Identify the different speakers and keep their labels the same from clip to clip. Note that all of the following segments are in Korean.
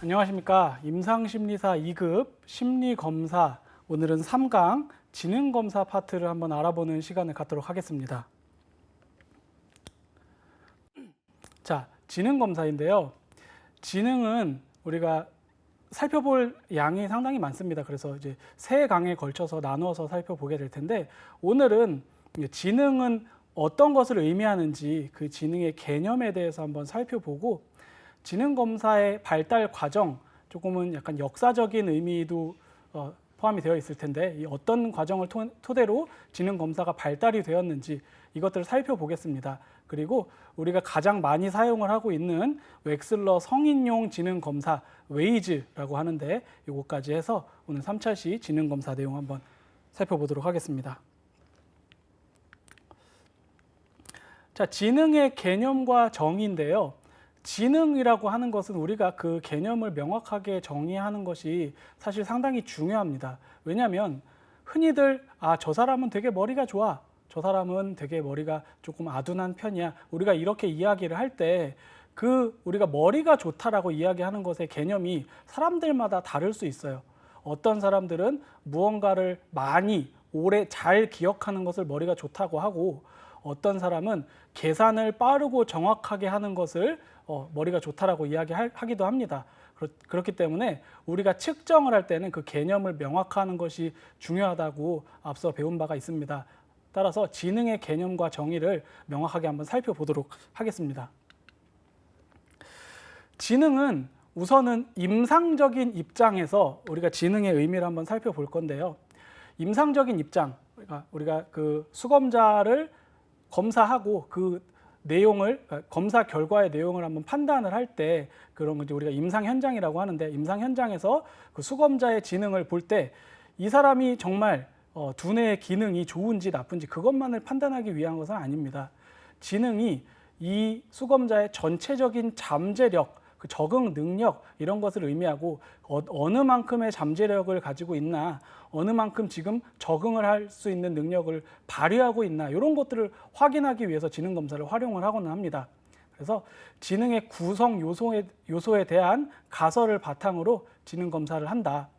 Speaker 1: 안녕하십니까. 임상심리사 2급 심리검사, 오늘은 3강 지능검사 파트를 한번 알아보는 시간을 갖도록 하겠습니다. 자, 지능검사인데요. 지능은 우리가 살펴볼 양이 상당히 많습니다. 그래서 이제 3강에 걸쳐서 나누어서 살펴보게 될 텐데, 오늘은 지능은 어떤 것을 의미하는지 그 지능의 개념에 대해서 한번 살펴보고, 지능검사의 발달 과정, 조금은 약간 역사적인 의미도 포함이 되어 있을 텐데, 이 어떤 과정을 토대로 지능검사가 발달이 되었는지 이것들을 살펴보겠습니다. 그리고 우리가 가장 많이 사용을 하고 있는 웩슬러 성인용 지능검사 웨이즈라고 하는데, 이것까지 해서 오늘 3차시 지능검사 내용 한번 살펴보도록 하겠습니다. 자, 지능의 개념과 정의인데요. 지능이라고 하는 것은 우리가 그 개념을 명확하게 정의하는 것이 사실 상당히 중요합니다. 왜냐하면 흔히들 저 사람은 되게 머리가 좋아, 저 사람은 되게 머리가 조금 아둔한 편이야, 우리가 이렇게 이야기를 할 때 그 우리가 머리가 좋다라고 이야기하는 것의 개념이 사람들마다 다를 수 있어요. 어떤 사람들은 무언가를 많이 오래 잘 기억하는 것을 머리가 좋다고 하고, 어떤 사람은 계산을 빠르고 정확하게 하는 것을 머리가 좋다라고 이야기하기도 합니다. 그렇기 때문에 우리가 측정을 할 때는 그 개념을 명확화하는 것이 중요하다고 앞서 배운 바가 있습니다. 따라서 지능의 개념과 정의를 명확하게 한번 살펴보도록 하겠습니다. 지능은 우선은 임상적인 입장에서 우리가 지능의 의미를 한번 살펴볼 건데요. 임상적인 입장, 우리가 그 수검자를 검사하고 그 내용을, 검사 결과의 내용을 한번 판단을 할 때, 그런 건 우리가 임상 현장이라고 하는데, 임상 현장에서 그 수검자의 지능을 볼 때 이 사람이 정말 두뇌의 기능이 좋은지 나쁜지 그것만을 판단하기 위한 것은 아닙니다. 지능이 이 수검자의 전체적인 잠재력, 그 적응 능력, 이런 것을 의미하고, 어느 만큼의 잠재력을 가지고 있나, 어느 만큼 지금 적응을 할 수 있는 능력을 발휘하고 있나, 이런 것들을 확인하기 위해서 지능검사를 활용을 하고는 합니다. 그래서 지능의 구성 요소에 대한 가설을 바탕으로 지능검사를 한다.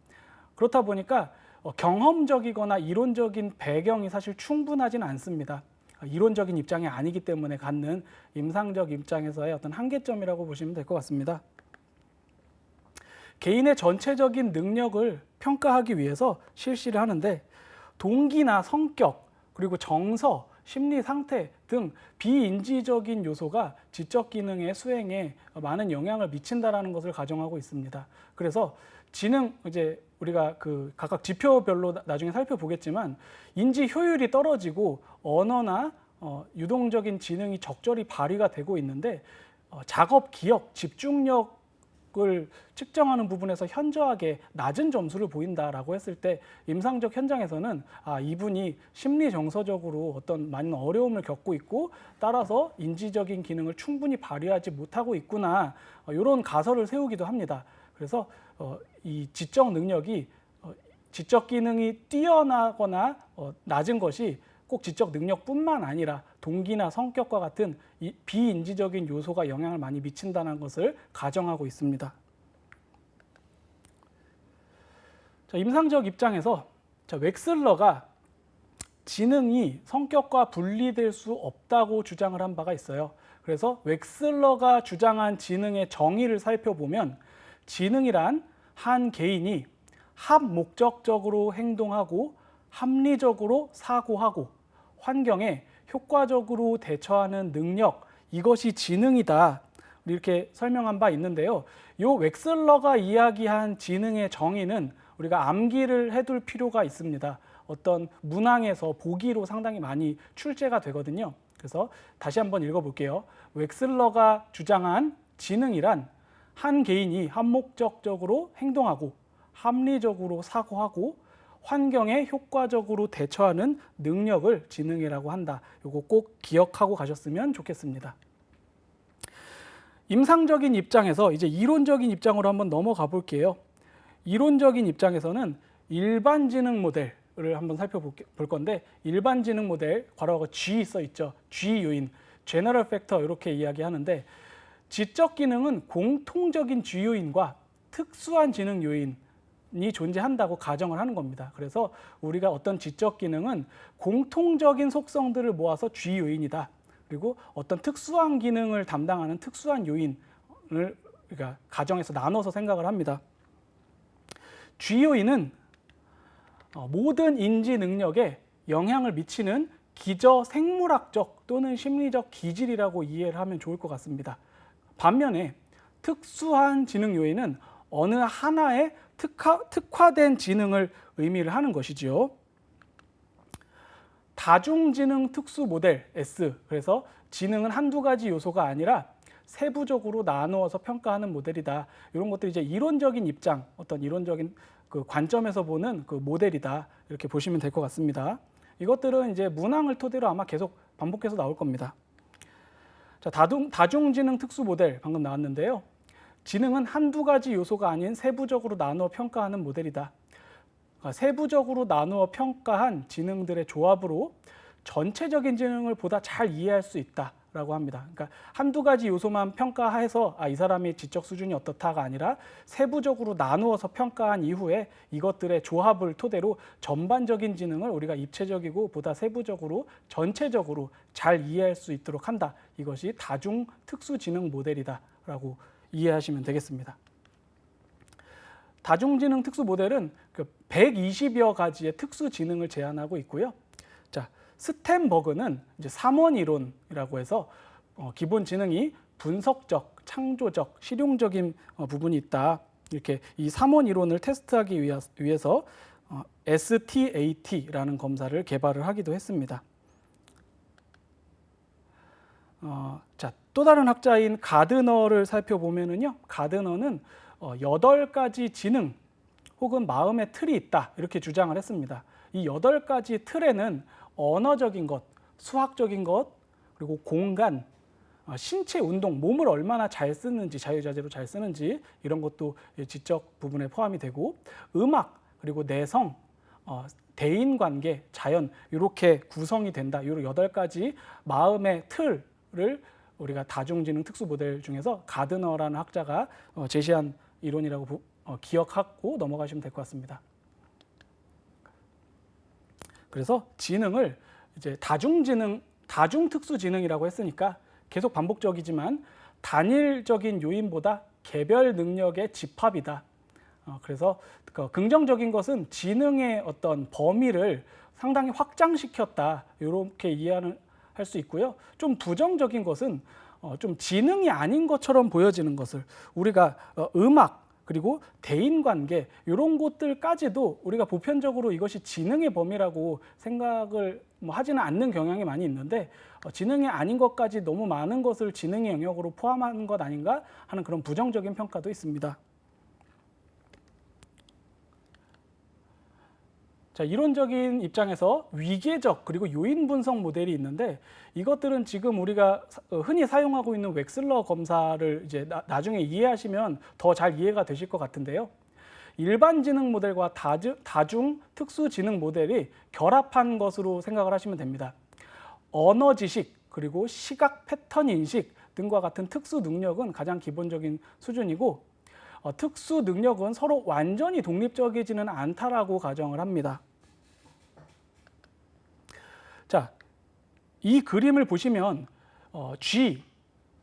Speaker 1: 그렇다 보니까 경험적이거나 이론적인 배경이 사실 충분하진 않습니다. 이론적인 입장이 아니기 때문에 갖는 임상적 입장에서의 어떤 한계점이라고 보시면 될 것 같습니다. 개인의 전체적인 능력을 평가하기 위해서 실시를 하는데, 동기나 성격, 그리고 정서, 심리 상태 등 비인지적인 요소가 지적 기능의 수행에 많은 영향을 미친다라는 것을 가정하고 있습니다. 그래서 지능, 이제 우리가 그 각각 지표별로 나중에 살펴보겠지만, 인지 효율이 떨어지고 언어나 유동적인 지능이 적절히 발휘가 되고 있는데, 작업 기억, 집중력을 측정하는 부분에서 현저하게 낮은 점수를 보인다라고 했을 때, 임상적 현장에서는 이분이 심리 정서적으로 어떤 많은 어려움을 겪고 있고, 따라서 인지적인 기능을 충분히 발휘하지 못하고 있구나, 이런 가설을 세우기도 합니다. 그래서 이 지적 능력이 지적 기능이 뛰어나거나 낮은 것이 꼭 지적 능력뿐만 아니라 동기나 성격과 같은 이 비인지적인 요소가 영향을 많이 미친다는 것을 가정하고 있습니다. 자, 임상적 입장에서 웩슬러가 지능이 성격과 분리될 수 없다고 주장을 한 바가 있어요. 그래서 웩슬러가 주장한 지능의 정의를 살펴보면, 지능이란 한 개인이 합목적적으로 행동하고 합리적으로 사고하고 환경에 효과적으로 대처하는 능력, 이것이 지능이다, 이렇게 설명한 바 있는데요. 이 웩슬러가 이야기한 지능의 정의는 우리가 암기를 해둘 필요가 있습니다. 어떤 문항에서 보기로 상당히 많이 출제가 되거든요. 그래서 다시 한번 읽어볼게요. 웩슬러가 주장한 지능이란 한 개인이 합목적적으로 행동하고 합리적으로 사고하고 환경에 효과적으로 대처하는 능력을 지능이라고 한다. 이거 꼭 기억하고 가셨으면 좋겠습니다. 임상적인 입장에서 이제 이론적인 입장으로 한번 넘어가 볼게요. 이론적인 입장에서는 일반 지능 모델을 한번 살펴볼 건데, 일반 지능 모델, 괄호하고 G 써 있죠. G 요인, General Factor, 이렇게 이야기하는데, 지적 기능은 공통적인 G 요인과 특수한 지능 요인이 존재한다고 가정을 하는 겁니다. 그래서 우리가 어떤 지적 기능은 공통적인 속성들을 모아서 G 요인이다. 그리고 어떤 특수한 기능을 담당하는 특수한 요인을 우리가 가정에서 나눠서 생각을 합니다. G 요인은 모든 인지 능력에 영향을 미치는 기저 생물학적 또는 심리적 기질이라고 이해를 하면 좋을 것 같습니다. 반면에 특수한 지능 요인은 어느 하나의 특화된 지능을 의미를 하는 것이지요. 다중지능 특수 모델 S, 그래서 지능은 한두 가지 요소가 아니라 세부적으로 나누어서 평가하는 모델이다. 이런 것들이 이제 이론적인 입장, 어떤 이론적인 그 관점에서 보는 그 모델이다. 이렇게 보시면 될 것 같습니다. 이것들은 이제 문항을 토대로 아마 계속 반복해서 나올 겁니다. 자, 다중지능 특수 모델 방금 나왔는데요. 지능은 한두 가지 요소가 아닌 세부적으로 나누어 평가하는 모델이다. 세부적으로 나누어 평가한 지능들의 조합으로 전체적인 지능을 보다 잘 이해할 수 있다라고 합니다. 그러니까 한두 가지 요소만 평가해서 이 사람의 지적 수준이 어떻다가 아니라 세부적으로 나누어서 평가한 이후에 이것들의 조합을 토대로 전반적인 지능을 우리가 입체적이고 보다 세부적으로 전체적으로 잘 이해할 수 있도록 한다. 이것이 다중 특수 지능 모델이다라고 이해하시면 되겠습니다. 다중지능 특수 모델은 120여 가지의 특수 지능을 제한하고 있고요. 자, 스탠버그는 이제 3원 이론이라고 해서 기본 지능이 분석적, 창조적, 실용적인 부분이 있다. 이렇게 이 3원 이론을 테스트하기 위해서 STAT라는 검사를 개발을 하기도 했습니다. 자, 또 다른 학자인 가드너를 살펴보면은요, 가드너는 8가지 지능 혹은 마음의 틀이 있다 이렇게 주장을 했습니다. 이 8가지 틀에는 언어적인 것, 수학적인 것, 그리고 공간, 신체 운동, 몸을 얼마나 잘 쓰는지, 자유자재로 잘 쓰는지 이런 것도 지적 부분에 포함이 되고, 음악, 그리고 내성, 대인관계, 자연 이렇게 구성이 된다. 이 8가지 마음의 틀을 우리가 다중지능 특수 모델 중에서 가드너라는 학자가 제시한 이론이라고 기억하고 넘어가시면 될 것 같습니다. 그래서 지능을 이제 다중특수지능이라고 했으니까 계속 반복적이지만 단일적인 요인보다 개별 능력의 집합이다. 그래서 긍정적인 것은 지능의 어떤 범위를 상당히 확장시켰다. 이렇게 이해할 수 있고요. 좀 부정적인 것은 좀 지능이 아닌 것처럼 보여지는 것을 우리가 음악 그리고 대인관계 이런 것들까지도 우리가 보편적으로 이것이 지능의 범위라고 생각을 하지는 않는 경향이 많이 있는데 지능이 아닌 것까지 너무 많은 것을 지능의 영역으로 포함하는 것 아닌가 하는 그런 부정적인 평가도 있습니다. 자, 이론적인 입장에서 위계적 그리고 요인 분석 모델이 있는데 이것들은 지금 우리가 흔히 사용하고 있는 웩슬러 검사를 이제 나중에 이해하시면 더 잘 이해가 되실 것 같은데요. 일반 지능 모델과 다중 특수 지능 모델이 결합한 것으로 생각을 하시면 됩니다. 언어 지식 그리고 시각 패턴 인식 등과 같은 특수 능력은 가장 기본적인 수준이고 특수 능력은 서로 완전히 독립적이지는 않다라고 가정을 합니다. 자, 이 그림을 보시면 G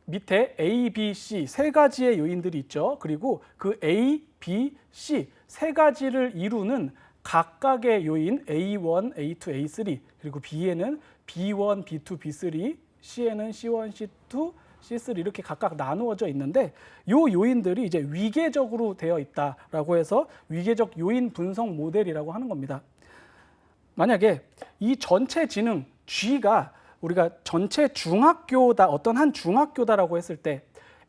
Speaker 1: 밑에 A, B, C 세 가지의 요인들이 있죠. 그리고 그 A, B, C 세 가지를 이루는 각각의 요인 A1, A2, A3 그리고 B에는 B1, B2, B3, C에는 C1, C2, C3 이렇게 각각 나누어져 있는데 이 요인들이 이제 위계적으로 되어 있다라고 해서 위계적 요인 분석 모델이라고 하는 겁니다. 만약에 이 전체 지능 G가 우리가 전체 중학교다 어떤 한 중학교다라고 했을 때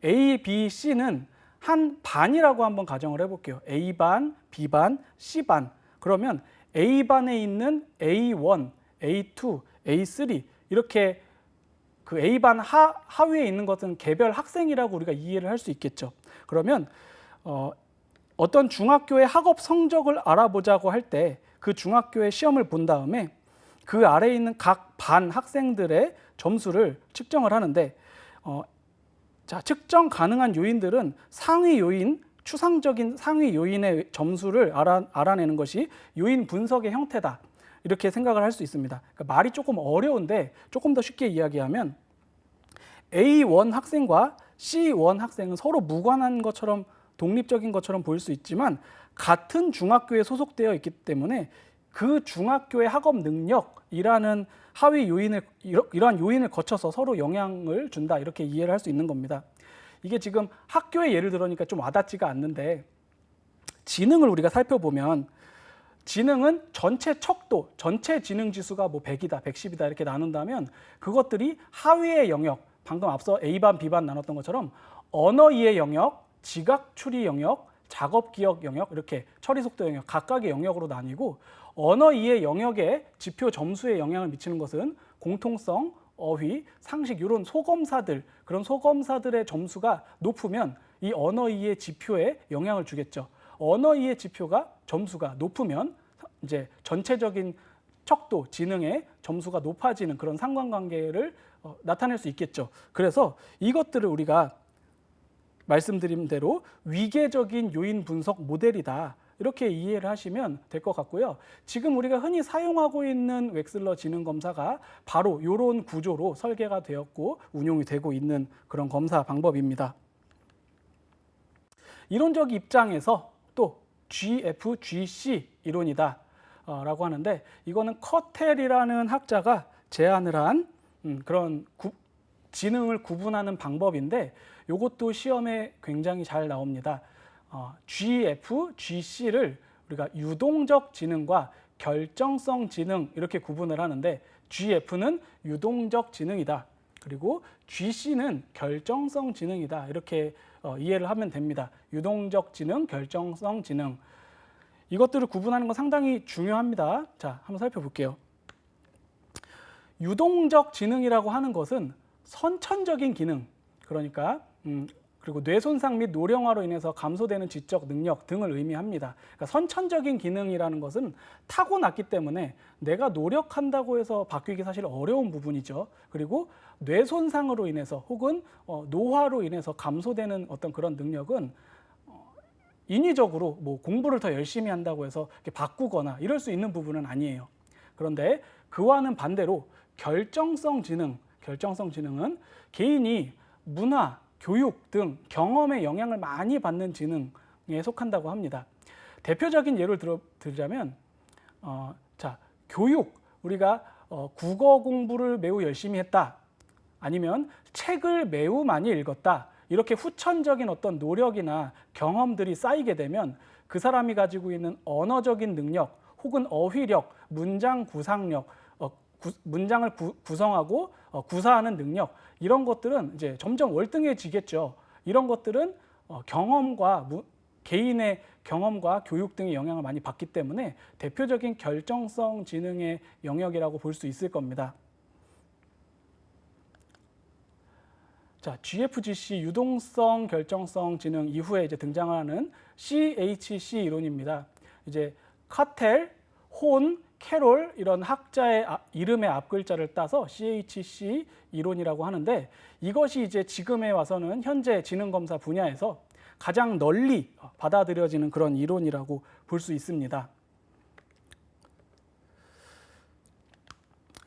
Speaker 1: A, B, C는 한 반이라고 한번 가정을 해볼게요. A반, B반, C반. 그러면 A반에 있는 A1, A2, A3 이렇게 그 A반 하위에 있는 것은 개별 학생이라고 우리가 이해를 할 수 있겠죠. 그러면 어떤 중학교의 학업 성적을 알아보자고 할 때 그 중학교의 시험을 본 다음에 그 아래에 있는 각 반 학생들의 점수를 측정을 하는데 자, 측정 가능한 요인들은 상위 요인, 추상적인 상위 요인의 점수를 알아내는 것이 요인 분석의 형태다. 이렇게 생각을 할 수 있습니다. 그러니까 말이 조금 어려운데 조금 더 쉽게 이야기하면 A1 학생과 C1 학생은 서로 무관한 것처럼 독립적인 것처럼 보일 수 있지만 같은 중학교에 소속되어 있기 때문에 그 중학교의 학업 능력이라는 하위 요인을 이러한 요인을 거쳐서 서로 영향을 준다 이렇게 이해를 할 수 있는 겁니다. 이게 지금 학교의 예를 들으니까 좀 와닿지가 않는데 지능을 우리가 살펴보면 지능은 전체 척도, 전체 지능 지수가 뭐 100이다, 110이다 이렇게 나눈다면 그것들이 하위의 영역, 방금 앞서 A반, B반 나눴던 것처럼 언어 이해 영역, 지각 추리 영역, 작업 기억 영역 이렇게 처리 속도 영역 각각의 영역으로 나뉘고 언어 이해 영역의 지표 점수에 영향을 미치는 것은 공통성, 어휘, 상식 이런 소검사들 그런 소검사들의 점수가 높으면 이 언어 이해 지표에 영향을 주겠죠. 언어 이해 지표가 점수가 높으면 이제 전체적인 척도, 지능의 점수가 높아지는 그런 상관관계를 나타낼 수 있겠죠. 그래서 이것들을 우리가 말씀드린 대로 위계적인 요인 분석 모델이다. 이렇게 이해를 하시면 될 것 같고요. 지금 우리가 흔히 사용하고 있는 웩슬러 지능 검사가 바로 이런 구조로 설계가 되었고 운용이 되고 있는 그런 검사 방법입니다. 이론적 입장에서 또 GFGC 이론이다 라고 하는데 이거는 커텔이라는 학자가 제안을 한 그런 지능을 구분하는 방법인데 이것도 시험에 굉장히 잘 나옵니다. GFGC를 우리가 유동적 지능과 결정성 지능 이렇게 구분을 하는데 GF는 유동적 지능이다. 그리고 GC는 결정성 지능이다. 이렇게 이해를 하면 됩니다. 유동적 지능, 결정성 지능. 이것들을 구분하는 건 상당히 중요합니다. 자, 한번 살펴볼게요. 유동적 지능이라고 하는 것은 선천적인 기능, 그러니까 그리고 뇌 손상 및 노령화로 인해서 감소되는 지적 능력 등을 의미합니다. 그러니까 선천적인 기능이라는 것은 타고났기 때문에 내가 노력한다고 해서 바뀌기 사실 어려운 부분이죠. 그리고 뇌 손상으로 인해서 혹은 노화로 인해서 감소되는 어떤 그런 능력은 인위적으로 뭐 공부를 더 열심히 한다고 해서 바꾸거나 이럴 수 있는 부분은 아니에요. 그런데 그와는 반대로 결정성 지능은 개인이 문화, 교육 등 경험의 영향을 많이 받는 지능에 속한다고 합니다. 대표적인 예를 들자면 교육, 우리가 국어 공부를 매우 열심히 했다. 아니면 책을 매우 많이 읽었다. 이렇게 후천적인 어떤 노력이나 경험들이 쌓이게 되면 그 사람이 가지고 있는 언어적인 능력 혹은 어휘력, 문장 구상력, 문장을 구성하고 구사하는 능력 이런 것들은 이제 점점 월등해지겠죠. 이런 것들은 개인의 경험과 교육 등의 영향을 많이 받기 때문에 대표적인 결정성 지능의 영역이라고 볼 수 있을 겁니다. 자, GFGC 유동성 결정성 지능 이후에 이제 등장하는 CHC 이론입니다. 이제 카텔, 혼, 캐롤 이런 학자의 이름의 앞글자를 따서 CHC 이론이라고 하는데 이것이 이제 지금에 와서는 현재 지능검사 분야에서 가장 널리 받아들여지는 그런 이론이라고 볼 수 있습니다.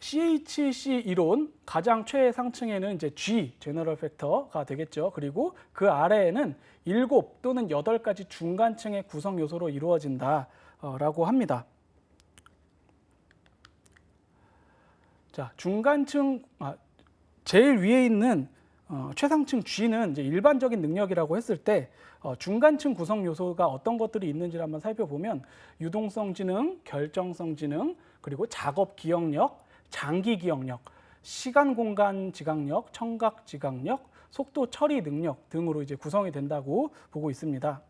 Speaker 1: CHC 이론 가장 최상층에는 이제 G, 제너럴 팩터가 되겠죠. 그리고 그 아래에는 7 또는 8가지 중간층의 구성 요소로 이루어진다라고 합니다. 자, 중간층 제일 위에 있는 최상층 G는 이제 일반적인 능력이라고 했을 때 중간층 구성 요소가 어떤 것들이 있는지를 한번 살펴보면 유동성 지능, 결정성 지능, 그리고 작업 기억력, 장기 기억력, 시간 공간 지각력, 청각 지각력, 속도 처리 능력 등으로 이제 구성이 된다고 보고 있습니다.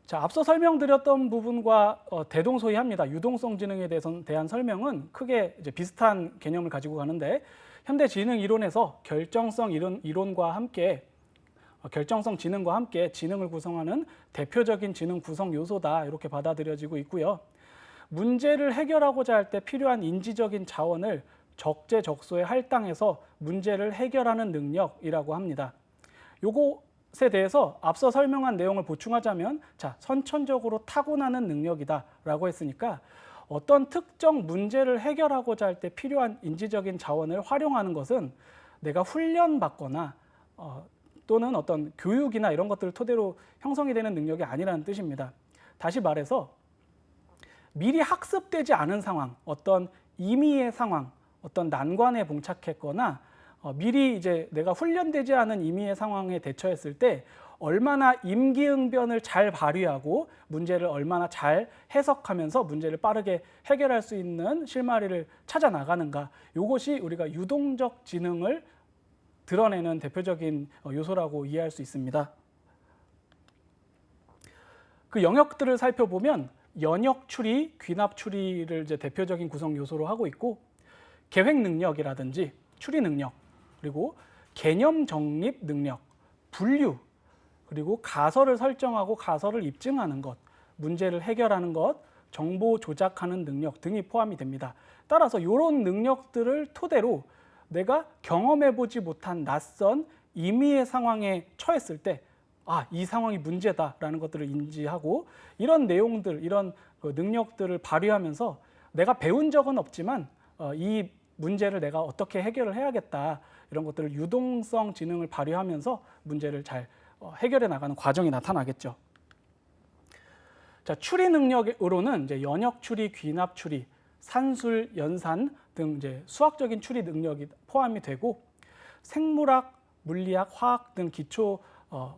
Speaker 1: 자, 앞서 설명드렸던 부분과 대동소이합니다. 유동성 지능에 대한 설명은 크게 이제 비슷한 개념을 가지고 가는데 현대 지능 이론에서 결정성 이론과 함께 결정성 지능과 함께 지능을 구성하는 대표적인 지능 구성 요소다 이렇게 받아들여지고 있고요. 문제를 해결하고자 할 때 필요한 인지적인 자원을 적재적소에 할당해서 문제를 해결하는 능력이라고 합니다. 요것에 대해서 앞서 설명한 내용을 보충하자면, 자, 선천적으로 타고나는 능력이다라고 했으니까 어떤 특정 문제를 해결하고자 할 때 필요한 인지적인 자원을 활용하는 것은 내가 훈련받거나 또는 어떤 교육이나 이런 것들을 토대로 형성이 되는 능력이 아니라는 뜻입니다. 다시 말해서 미리 학습되지 않은 상황, 어떤 임의의 상황, 어떤 난관에 봉착했거나 미리 이제 내가 훈련되지 않은 임의의 상황에 대처했을 때 얼마나 임기응변을 잘 발휘하고 문제를 얼마나 잘 해석하면서 문제를 빠르게 해결할 수 있는 실마리를 찾아 나가는가, 이것이 우리가 유동적 지능을 드러내는 대표적인 요소라고 이해할 수 있습니다. 그 영역들을 살펴보면 연역 추리, 귀납 추리를 이제 대표적인 구성 요소로 하고 있고, 계획 능력이라든지 추리 능력, 그리고 개념 정립 능력, 분류, 그리고 가설을 설정하고 가설을 입증하는 것, 문제를 해결하는 것, 정보 조작하는 능력 등이 포함이 됩니다. 따라서 이런 능력들을 토대로 내가 경험해보지 못한 낯선 임의의 상황에 처했을 때 이 상황이 문제다라는 것들을 인지하고, 이런 내용들, 이런 능력들을 발휘하면서 내가 배운 적은 없지만 이 문제를 내가 어떻게 해결을 해야겠다, 이런 것들을 유동성 지능을 발휘하면서 문제를 잘 해결해 나가는 과정이 나타나겠죠. 자, 추리 능력으로는 이제 연역 추리, 귀납 추리, 산술, 연산 등 이제 수학적인 추리 능력이 포함이 되고, 생물학, 물리학, 화학 등 기초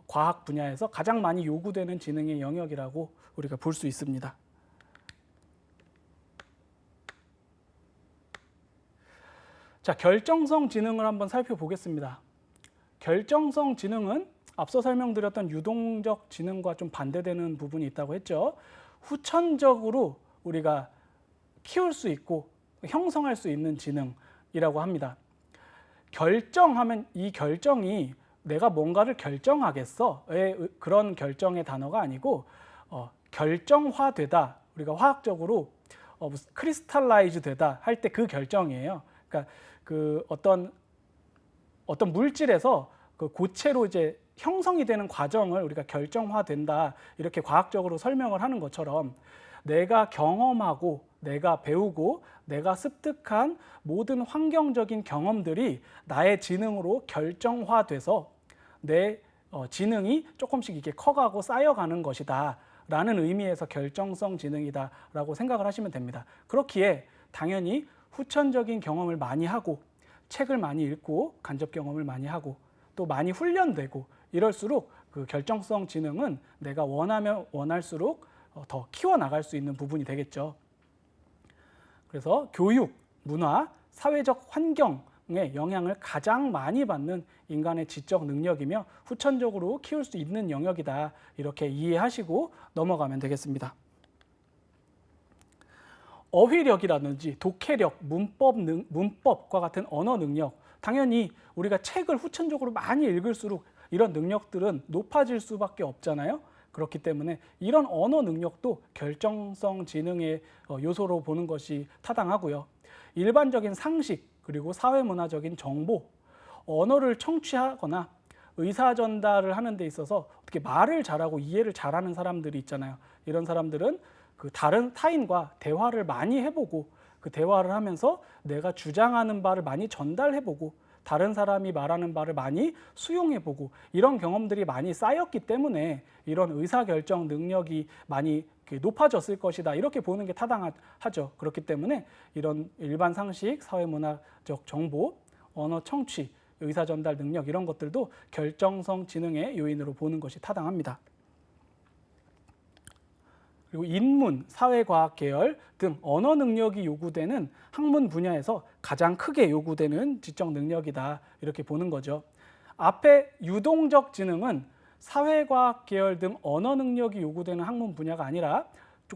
Speaker 1: 과학 분야에서 가장 많이 요구되는 지능의 영역이라고 우리가 볼 수 있습니다. 자, 결정성 지능을 한번 살펴보겠습니다. 결정성 지능은 앞서 설명드렸던 유동적 지능과 좀 반대되는 부분이 있다고 했죠. 후천적으로 우리가 키울 수 있고 형성할 수 있는 지능이라고 합니다. 결정하면 이 결정이 내가 뭔가를 결정하겠어의 그런 결정의 단어가 아니고 결정화되다, 우리가 화학적으로 크리스탈라이즈 되다 할 때 그 결정이에요. 그러니까 그 어떤 물질에서 그 고체로 이제 형성이 되는 과정을 우리가 결정화된다, 이렇게 과학적으로 설명을 하는 것처럼 내가 경험하고 내가 배우고 내가 습득한 모든 환경적인 경험들이 나의 지능으로 결정화돼서 내 지능이 조금씩 이렇게 커가고 쌓여가는 것이다 라는 의미에서 결정성 지능이다 라고 생각을 하시면 됩니다. 그렇기에 당연히 후천적인 경험을 많이 하고 책을 많이 읽고 간접 경험을 많이 하고 또 많이 훈련되고 이럴수록 그 결정성 지능은 내가 원하면 원할수록 더 키워나갈 수 있는 부분이 되겠죠. 그래서 교육, 문화, 사회적 환경의 영향을 가장 많이 받는 인간의 지적 능력이며 후천적으로 키울 수 있는 영역이다, 이렇게 이해하시고 넘어가면 되겠습니다. 어휘력이라든지 독해력, 문법과 같은 언어 능력, 당연히 우리가 책을 후천적으로 많이 읽을수록 이런 능력들은 높아질 수밖에 없잖아요. 그렇기 때문에 이런 언어 능력도 결정성 지능의 요소로 보는 것이 타당하고요. 일반적인 상식, 그리고 사회문화적인 정보, 언어를 청취하거나 의사전달을 하는 데 있어서 어떻게 말을 잘하고 이해를 잘하는 사람들이 있잖아요. 이런 사람들은 그 다른 타인과 대화를 많이 해보고 그 대화를 하면서 내가 주장하는 바를 많이 전달해보고 다른 사람이 말하는 바를 많이 수용해보고 이런 경험들이 많이 쌓였기 때문에 이런 의사결정 능력이 많이 높아졌을 것이다, 이렇게 보는 게 타당하죠. 그렇기 때문에 이런 일반 상식, 사회문화적 정보, 언어 청취, 의사전달 능력, 이런 것들도 결정성 지능의 요인으로 보는 것이 타당합니다. 그리고 인문, 사회과학 계열 등 언어 능력이 요구되는 학문 분야에서 가장 크게 요구되는 지적 능력이다, 이렇게 보는 거죠. 앞에 유동적 지능은 사회과학 계열 등 언어 능력이 요구되는 학문 분야가 아니라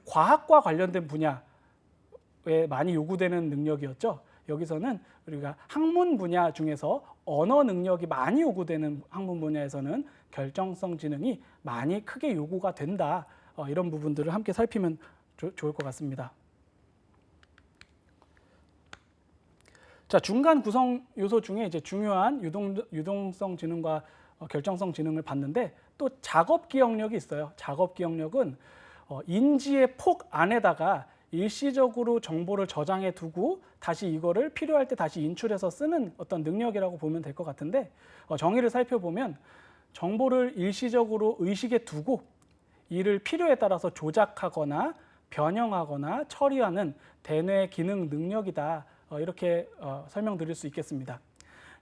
Speaker 1: 과학과 관련된 분야에 많이 요구되는 능력이었죠. 여기서는 우리가 학문 분야 중에서 언어 능력이 많이 요구되는 학문 분야에서는 결정성 지능이 많이 크게 요구가 된다, 이런 부분들을 함께 살피면 좋을 것 같습니다. 자, 중간 구성 요소 중에 이제 중요한 유동성 지능과 결정성 지능을 받는데 또 작업 기억력이 있어요. 작업 기억력은 인지의 폭 안에다가 일시적으로 정보를 저장해 두고 다시 이거를 필요할 때 다시 인출해서 쓰는 어떤 능력이라고 보면 될 것 같은데, 정의를 살펴보면 정보를 일시적으로 의식에 두고 이를 필요에 따라서 조작하거나 변형하거나 처리하는 대뇌 기능 능력이다, 이렇게 설명드릴 수 있겠습니다.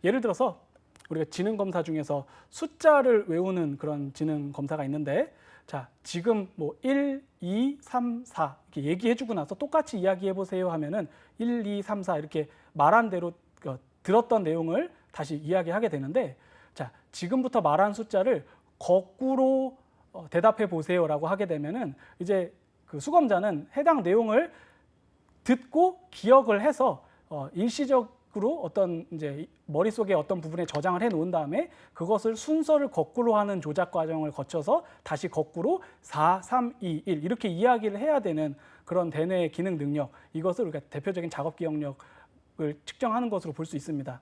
Speaker 1: 예를 들어서 우리가 지능 검사 중에서 숫자를 외우는 그런 지능 검사가 있는데, 자, 지금 뭐 1, 2, 3, 4 이렇게 얘기해주고 나서 똑같이 이야기해보세요 하면은 1, 2, 3, 4 이렇게 말한 대로 들었던 내용을 다시 이야기하게 되는데, 자, 지금부터 말한 숫자를 거꾸로 대답해 보세요라고 하게 되면은 이제 그 수검자는 해당 내용을 듣고 기억을 해서 일시적으로 어떤 이제 머릿속에 어떤 부분에 저장을 해 놓은 다음에 그것을 순서를 거꾸로 하는 조작 과정을 거쳐서 다시 거꾸로 4, 3, 2, 1 이렇게 이야기를 해야 되는 그런 대뇌의 기능 능력, 이것을 우리가 대표적인 작업 기억력을 측정하는 것으로 볼 수 있습니다.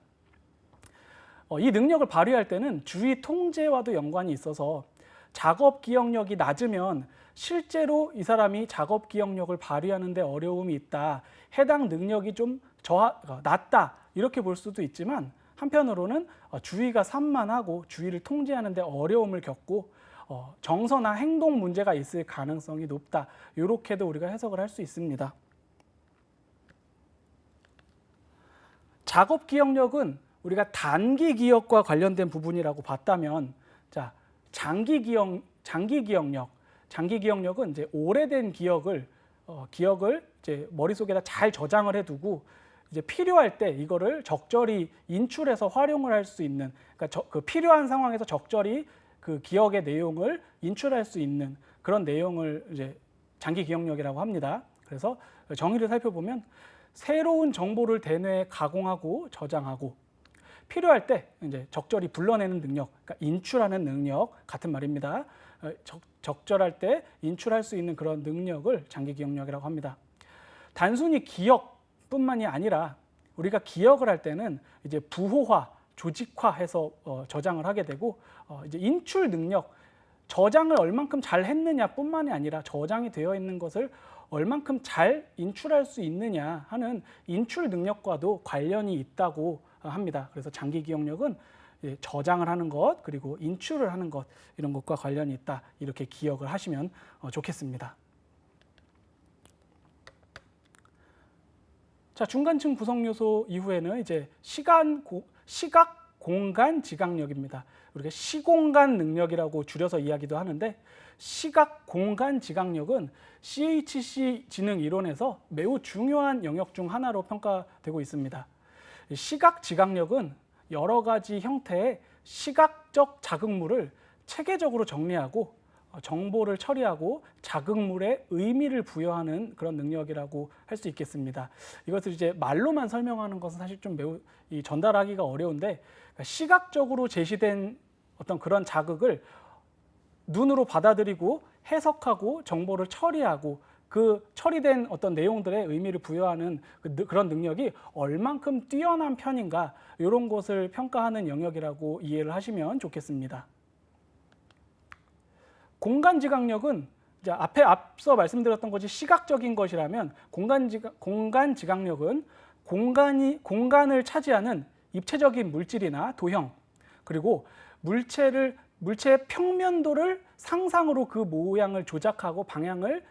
Speaker 1: 이 능력을 발휘할 때는 주의 통제와도 연관이 있어서 작업 기억력이 낮으면 실제로 이 사람이 작업 기억력을 발휘하는 데 어려움이 있다, 해당 능력이 좀 낮다 이렇게 볼 수도 있지만, 한편으로는 주의가 산만하고 주의를 통제하는 데 어려움을 겪고 정서나 행동 문제가 있을 가능성이 높다, 이렇게도 우리가 해석을 할 수 있습니다. 작업 기억력은 우리가 단기 기억과 관련된 부분이라고 봤다면, 자, 장기 기억력은 이제 오래된 기억을 이제 머릿속에다 잘 저장을 해두고 이제 필요할 때 이거를 적절히 인출해서 활용을 할 수 있는, 그러니까 그 필요한 상황에서 적절히 그 기억의 내용을 인출할 수 있는 그런 내용을 이제 장기 기억력이라고 합니다. 그래서 정의를 살펴보면 새로운 정보를 대뇌에 가공하고 저장하고 필요할 때 이제 적절히 불러내는 능력, 그러니까 인출하는 능력 같은 말입니다. 적절할 때 인출할 수 있는 그런 능력을 장기 기억력이라고 합니다. 단순히 기억뿐만이 아니라 우리가 기억을 할 때는 이제 부호화, 조직화해서 저장을 하게 되고, 이제 인출 능력, 저장을 얼만큼 잘 했느냐뿐만이 아니라 저장이 되어 있는 것을 얼만큼 잘 인출할 수 있느냐 하는 인출 능력과도 관련이 있다고 합니다. 그래서 장기 기억력은 저장을 하는 것, 그리고 인출을 하는 것, 이런 것과 관련이 있다, 이렇게 기억을 하시면 좋겠습니다. 자, 중간층 구성 요소 이후에는 이제 시각, 공간, 지각력입니다. 우리가 시공간 능력이라고 줄여서 이야기도 하는데, 시각, 공간, 지각력은 CHC 지능 이론에서 매우 중요한 영역 중 하나로 평가되고 있습니다. 시각, 지각력은 여러 가지 형태의 시각적 자극물을 체계적으로 정리하고 정보를 처리하고 자극물에 의미를 부여하는 그런 능력이라고 할 수 있겠습니다. 이것을 이제 말로만 설명하는 것은 사실 좀 매우 전달하기가 어려운데, 그러니까 시각적으로 제시된 어떤 그런 자극을 눈으로 받아들이고 해석하고 정보를 처리하고 그 처리된 어떤 내용들의 의미를 부여하는 그런 능력이 얼만큼 뛰어난 편인가, 이런 것을 평가하는 영역이라고 이해를 하시면 좋겠습니다. 공간지각력은 이제 앞서 말씀드렸던 것이 시각적인 것이라면, 공간지각력은 공간을 차지하는 입체적인 물질이나 도형, 그리고 물체의 평면도를 상상으로 그 모양을 조작하고 방향을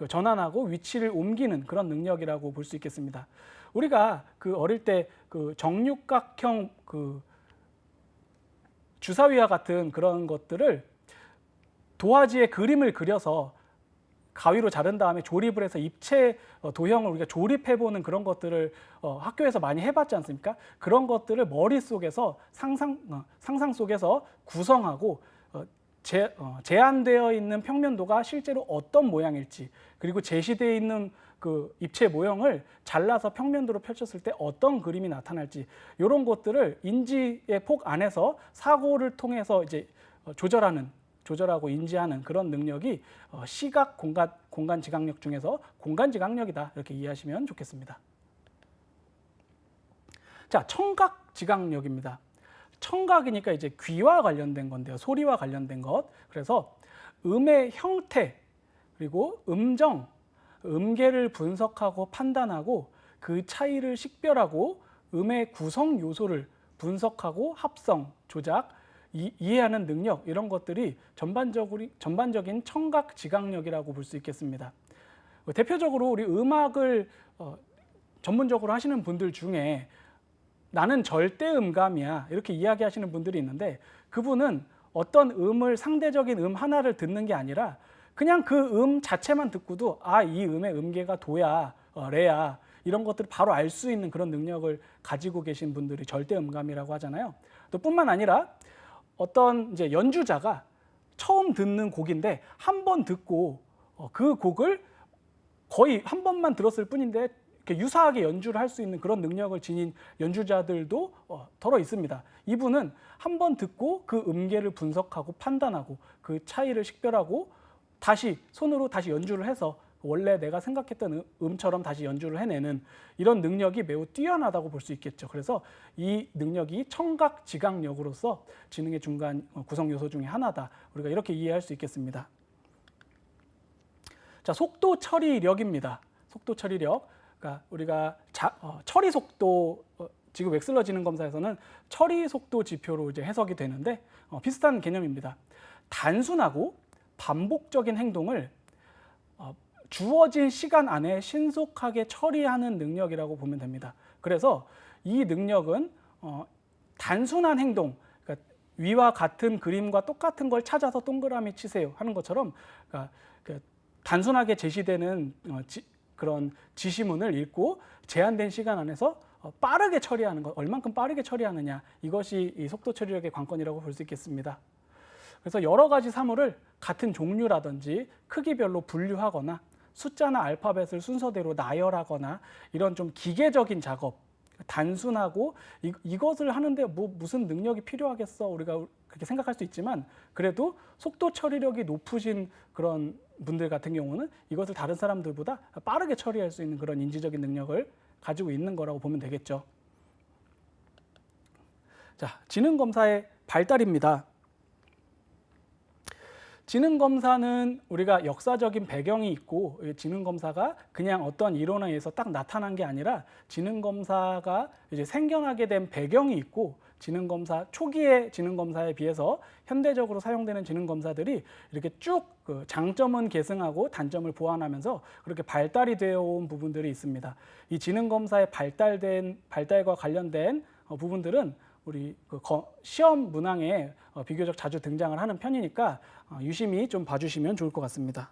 Speaker 1: 전환하고 위치를 옮기는 그런 능력이라고 볼 수 있겠습니다. 우리가 그 어릴 때 그 정육각형 그 주사위와 같은 그런 것들을 도화지에 그림을 그려서 가위로 자른 다음에 조립을 해서 입체 도형을 우리가 조립해보는 그런 것들을 학교에서 많이 해봤지 않습니까? 그런 것들을 머릿속에서 상상 속에서 구성하고 제한되어 있는 평면도가 실제로 어떤 모양일지, 그리고 제시되어 있는 그 입체 모형을 잘라서 평면도로 펼쳤을 때 어떤 그림이 나타날지, 이런 것들을 인지의 폭 안에서 사고를 통해서 이제 조절하고 인지하는 그런 능력이 시각, 공간 지각력 중에서 공간 지각력이다, 이렇게 이해하시면 좋겠습니다. 자, 청각 지각력입니다. 청각이니까 이제 귀와 관련된 건데요. 소리와 관련된 것. 그래서 음의 형태 그리고 음정, 음계를 분석하고 판단하고 그 차이를 식별하고 음의 구성 요소를 분석하고 합성, 조작, 이해하는 능력 이런 것들이 전반적인 청각 지각력이라고 볼 수 있겠습니다. 대표적으로 우리 음악을 전문적으로 하시는 분들 중에 나는 절대 음감이야 이렇게 이야기하시는 분들이 있는데 그분은 어떤 음을 상대적인 음 하나를 듣는 게 아니라 그냥 그 음 자체만 듣고도 이 음의 음계가 도야, 레야 이런 것들을 바로 알 수 있는 그런 능력을 가지고 계신 분들이 절대 음감이라고 하잖아요. 또 뿐만 아니라 어떤 이제 연주자가 처음 듣는 곡인데 한 번 듣고 그 곡을 거의 한 번만 들었을 뿐인데 이렇게 유사하게 연주를 할 수 있는 그런 능력을 지닌 연주자들도 더러 있습니다. 이분은 한 번 듣고 그 음계를 분석하고 판단하고 그 차이를 식별하고 다시 손으로 다시 연주를 해서 원래 내가 생각했던 음처럼 다시 연주를 해내는 이런 능력이 매우 뛰어나다고 볼 수 있겠죠. 그래서 이 능력이 청각 지각력으로서 지능의 중간 구성 요소 중에 하나다. 우리가 이렇게 이해할 수 있겠습니다. 자, 속도 처리력입니다. 속도 처리력. 그러니까 우리가 처리 속도 지금 웩슬러 지능 검사에서는 처리 속도 지표로 이제 해석이 되는데 비슷한 개념입니다. 단순하고 반복적인 행동을 주어진 시간 안에 신속하게 처리하는 능력이라고 보면 됩니다. 그래서 이 능력은 단순한 행동, 그러니까 위와 같은 그림과 똑같은 걸 찾아서 동그라미 치세요 하는 것처럼 그러니까 단순하게 제시되는 그런 지시문을 읽고 제한된 시간 안에서 빠르게 처리하는 것, 얼만큼 빠르게 처리하느냐 이것이 이 속도 처리력의 관건이라고 볼 수 있겠습니다. 그래서 여러 가지 사물을 같은 종류라든지 크기별로 분류하거나 숫자나 알파벳을 순서대로 나열하거나 이런 좀 기계적인 작업, 단순하고 이것을 하는데 무슨 능력이 필요하겠어 우리가 그렇게 생각할 수 있지만 그래도 속도 처리력이 높으신 그런 분들 같은 경우는 이것을 다른 사람들보다 빠르게 처리할 수 있는 그런 인지적인 능력을 가지고 있는 거라고 보면 되겠죠. 자, 지능검사의 발달입니다. 지능검사는 우리가 역사적인 배경이 있고 지능검사가 그냥 어떤 이론에 의해서 딱 나타난 게 아니라 지능검사가 이제 생겨나게 된 배경이 있고 지능검사 초기의 지능검사에 비해서 현대적으로 사용되는 지능검사들이 이렇게 쭉 그 장점은 계승하고 단점을 보완하면서 그렇게 발달이 되어 온 부분들이 있습니다. 이 지능검사의 발달과 관련된 부분들은 우리 시험 문항에 비교적 자주 등장을 하는 편이니까 유심히 좀 봐주시면 좋을 것 같습니다.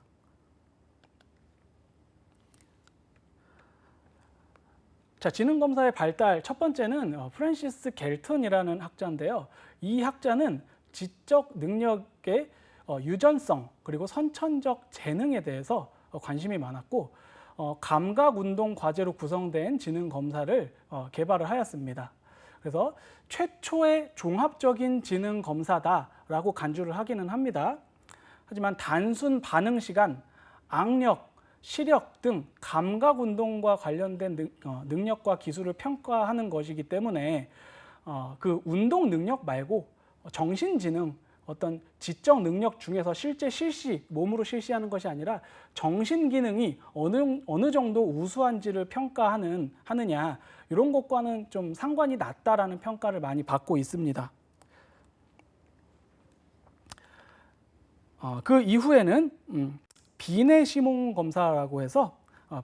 Speaker 1: 자, 지능검사의 발달 첫 번째는 프랜시스 갤튼이라는 학자인데요. 이 학자는 지적 능력의 유전성 그리고 선천적 재능에 대해서 관심이 많았고 감각운동 과제로 구성된 지능검사를 개발을 하였습니다. 그래서 최초의 종합적인 지능검사다라고 간주를 하기는 합니다. 하지만 단순 반응 시간, 악력, 시력 등 감각운동과 관련된 능력과 기술을 평가하는 것이기 때문에 그 운동 능력 말고 정신지능, 어떤 지적 능력 중에서 실제 몸으로 실시하는 것이 아니라 정신기능이 어느 정도 우수한지를 하느냐 이런 것과는 좀 상관이 낮다라는 평가를 많이 받고 있습니다. 그 이후에는 비네 시몽 검사라고 해서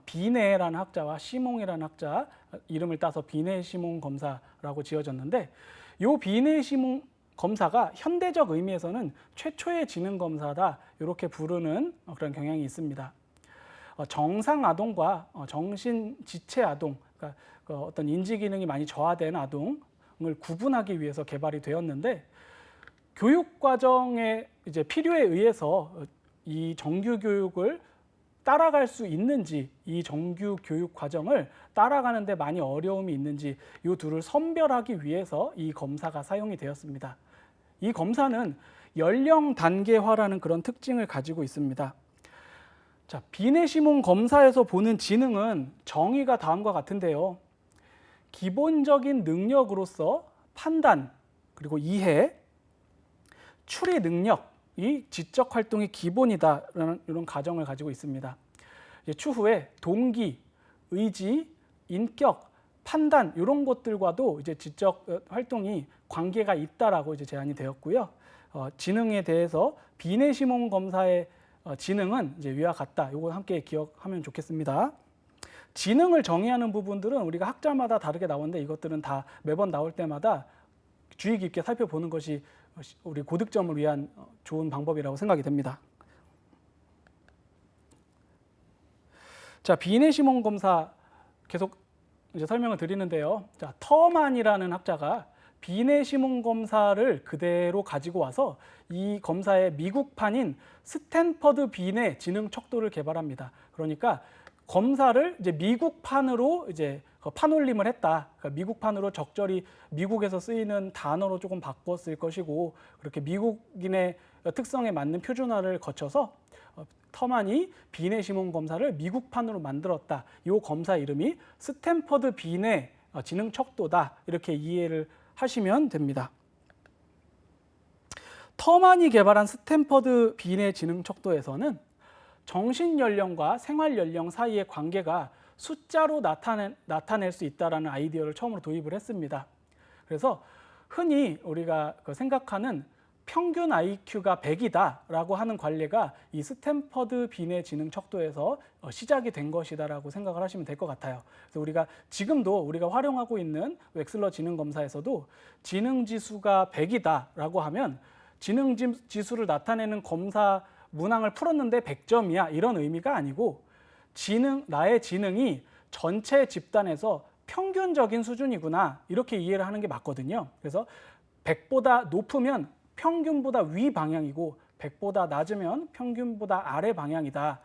Speaker 1: 비네라는 학자와 시몽이라는 학자 이름을 따서 비네 시몽 검사라고 지어졌는데 이 비네 시몽 검사가 현대적 의미에서는 최초의 지능 검사다 이렇게 부르는 그런 경향이 있습니다. 정상 아동과 정신 지체 아동, 그러니까 어떤 인지 기능이 많이 저하된 아동을 구분하기 위해서 개발이 되었는데 교육 과정의 이제 필요에 의해서 이 정규 교육을 따라갈 수 있는지, 이 정규 교육 과정을 따라가는 데 많이 어려움이 있는지 이 둘을 선별하기 위해서 이 검사가 사용이 되었습니다. 이 검사는 연령 단계화라는 그런 특징을 가지고 있습니다. 자, 비네 시몽 검사에서 보는 지능은 정의가 다음과 같은데요. 기본적인 능력으로서 판단, 그리고 이해, 추리 능력이 지적 활동의 기본이다라는 이런 가정을 가지고 있습니다. 추후에 동기, 의지, 인격, 판단 이런 것들과도 이제 지적 활동이 관계가 있다라고 이제 제안이 되었고요. 지능에 대해서 비내 시몬 검사의 지능은 이제 위와 같다. 이거 함께 기억하면 좋겠습니다. 지능을 정의하는 부분들은 우리가 학자마다 다르게 나오는데 이것들은 다 매번 나올 때마다 주의 깊게 살펴보는 것이 우리 고득점을 위한 좋은 방법이라고 생각이 됩니다. 자, 비내 시몬 검사 계속 이제 설명을 드리는데요. 자, 터만이라는 학자가 비내 시몬 검사를 그대로 가지고 와서 이 검사의 미국판인 스탠퍼드 비내 지능 척도를 개발합니다. 그러니까 검사를 이제 미국판으로 이제 판올림을 했다. 그러니까 미국판으로 적절히 미국에서 쓰이는 단어로 조금 바꿨을 것이고 그렇게 미국인의 특성에 맞는 표준화를 거쳐서 터만이 비내 시몬 검사를 미국판으로 만들었다. 이 검사 이름이 스탠퍼드 비내 지능 척도다. 이렇게 이해를 하시면 됩니다. 터만이 개발한 스탠퍼드 비내 지능 척도에서는 정신 연령과 생활 연령 사이의 관계가 숫자로 나타낼 수 있다는 아이디어를 처음으로 도입을 했습니다. 그래서 흔히 우리가 생각하는 평균 IQ가 100이다라고 하는 관례가 이 스탠퍼드 비내 지능 척도에서 시작이 된 것이다라고 생각을 하시면 될 것 같아요. 그래서 우리가 지금도 우리가 활용하고 있는 웩슬러 지능 검사에서도 지능 지수가 100이다라고 하면 지능 지수를 나타내는 검사 문항을 풀었는데 100점이야 이런 의미가 아니고 나의 지능이 전체 집단에서 평균적인 수준이구나 이렇게 이해를 하는 게 맞거든요. 그래서 100보다 높으면 평균보다 위 방향이고 100보다 낮으면 평균보다 아래 방향이다.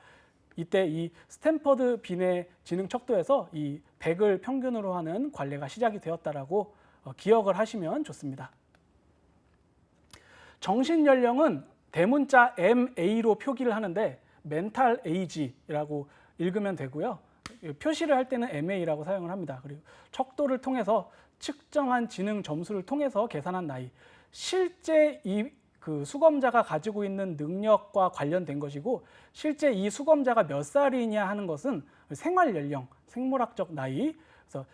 Speaker 1: 이때 이 스탠퍼드 비내 지능 척도에서 이 100을 평균으로 하는 관례가 시작이 되었다라고 기억을 하시면 좋습니다. 정신 연령은 대문자 MA로 표기를 하는데 mental age라고 읽으면 되고요. 표시를 할 때는 MA라고 사용을 합니다. 그리고 척도를 통해서 측정한 지능 점수를 통해서 계산한 나이. 실제 그 수검자가 가지고 있는 능력과 관련된 것이고 실제 이 수검자가 몇 살이냐 하는 것은 생활 연령, 생물학적 나이. 그래서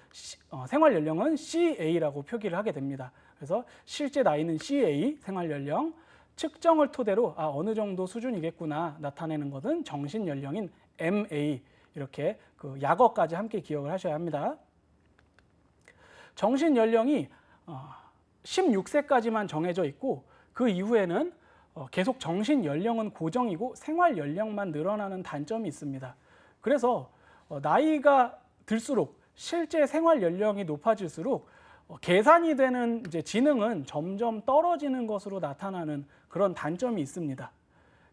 Speaker 1: 생활 연령은 CA라고 표기를 하게 됩니다. 그래서 실제 나이는 CA, 생활 연령. 측정을 토대로 어느 정도 수준이겠구나 나타내는 것은 정신 연령인 MA. 이렇게 그 약어까지 함께 기억을 하셔야 합니다. 정신 연령이 16세까지만 정해져 있고 그 이후에는 계속 정신 연령은 고정이고 생활 연령만 늘어나는 단점이 있습니다. 그래서 나이가 들수록 실제 생활 연령이 높아질수록 계산이 되는 이제 지능은 점점 떨어지는 것으로 나타나는 그런 단점이 있습니다.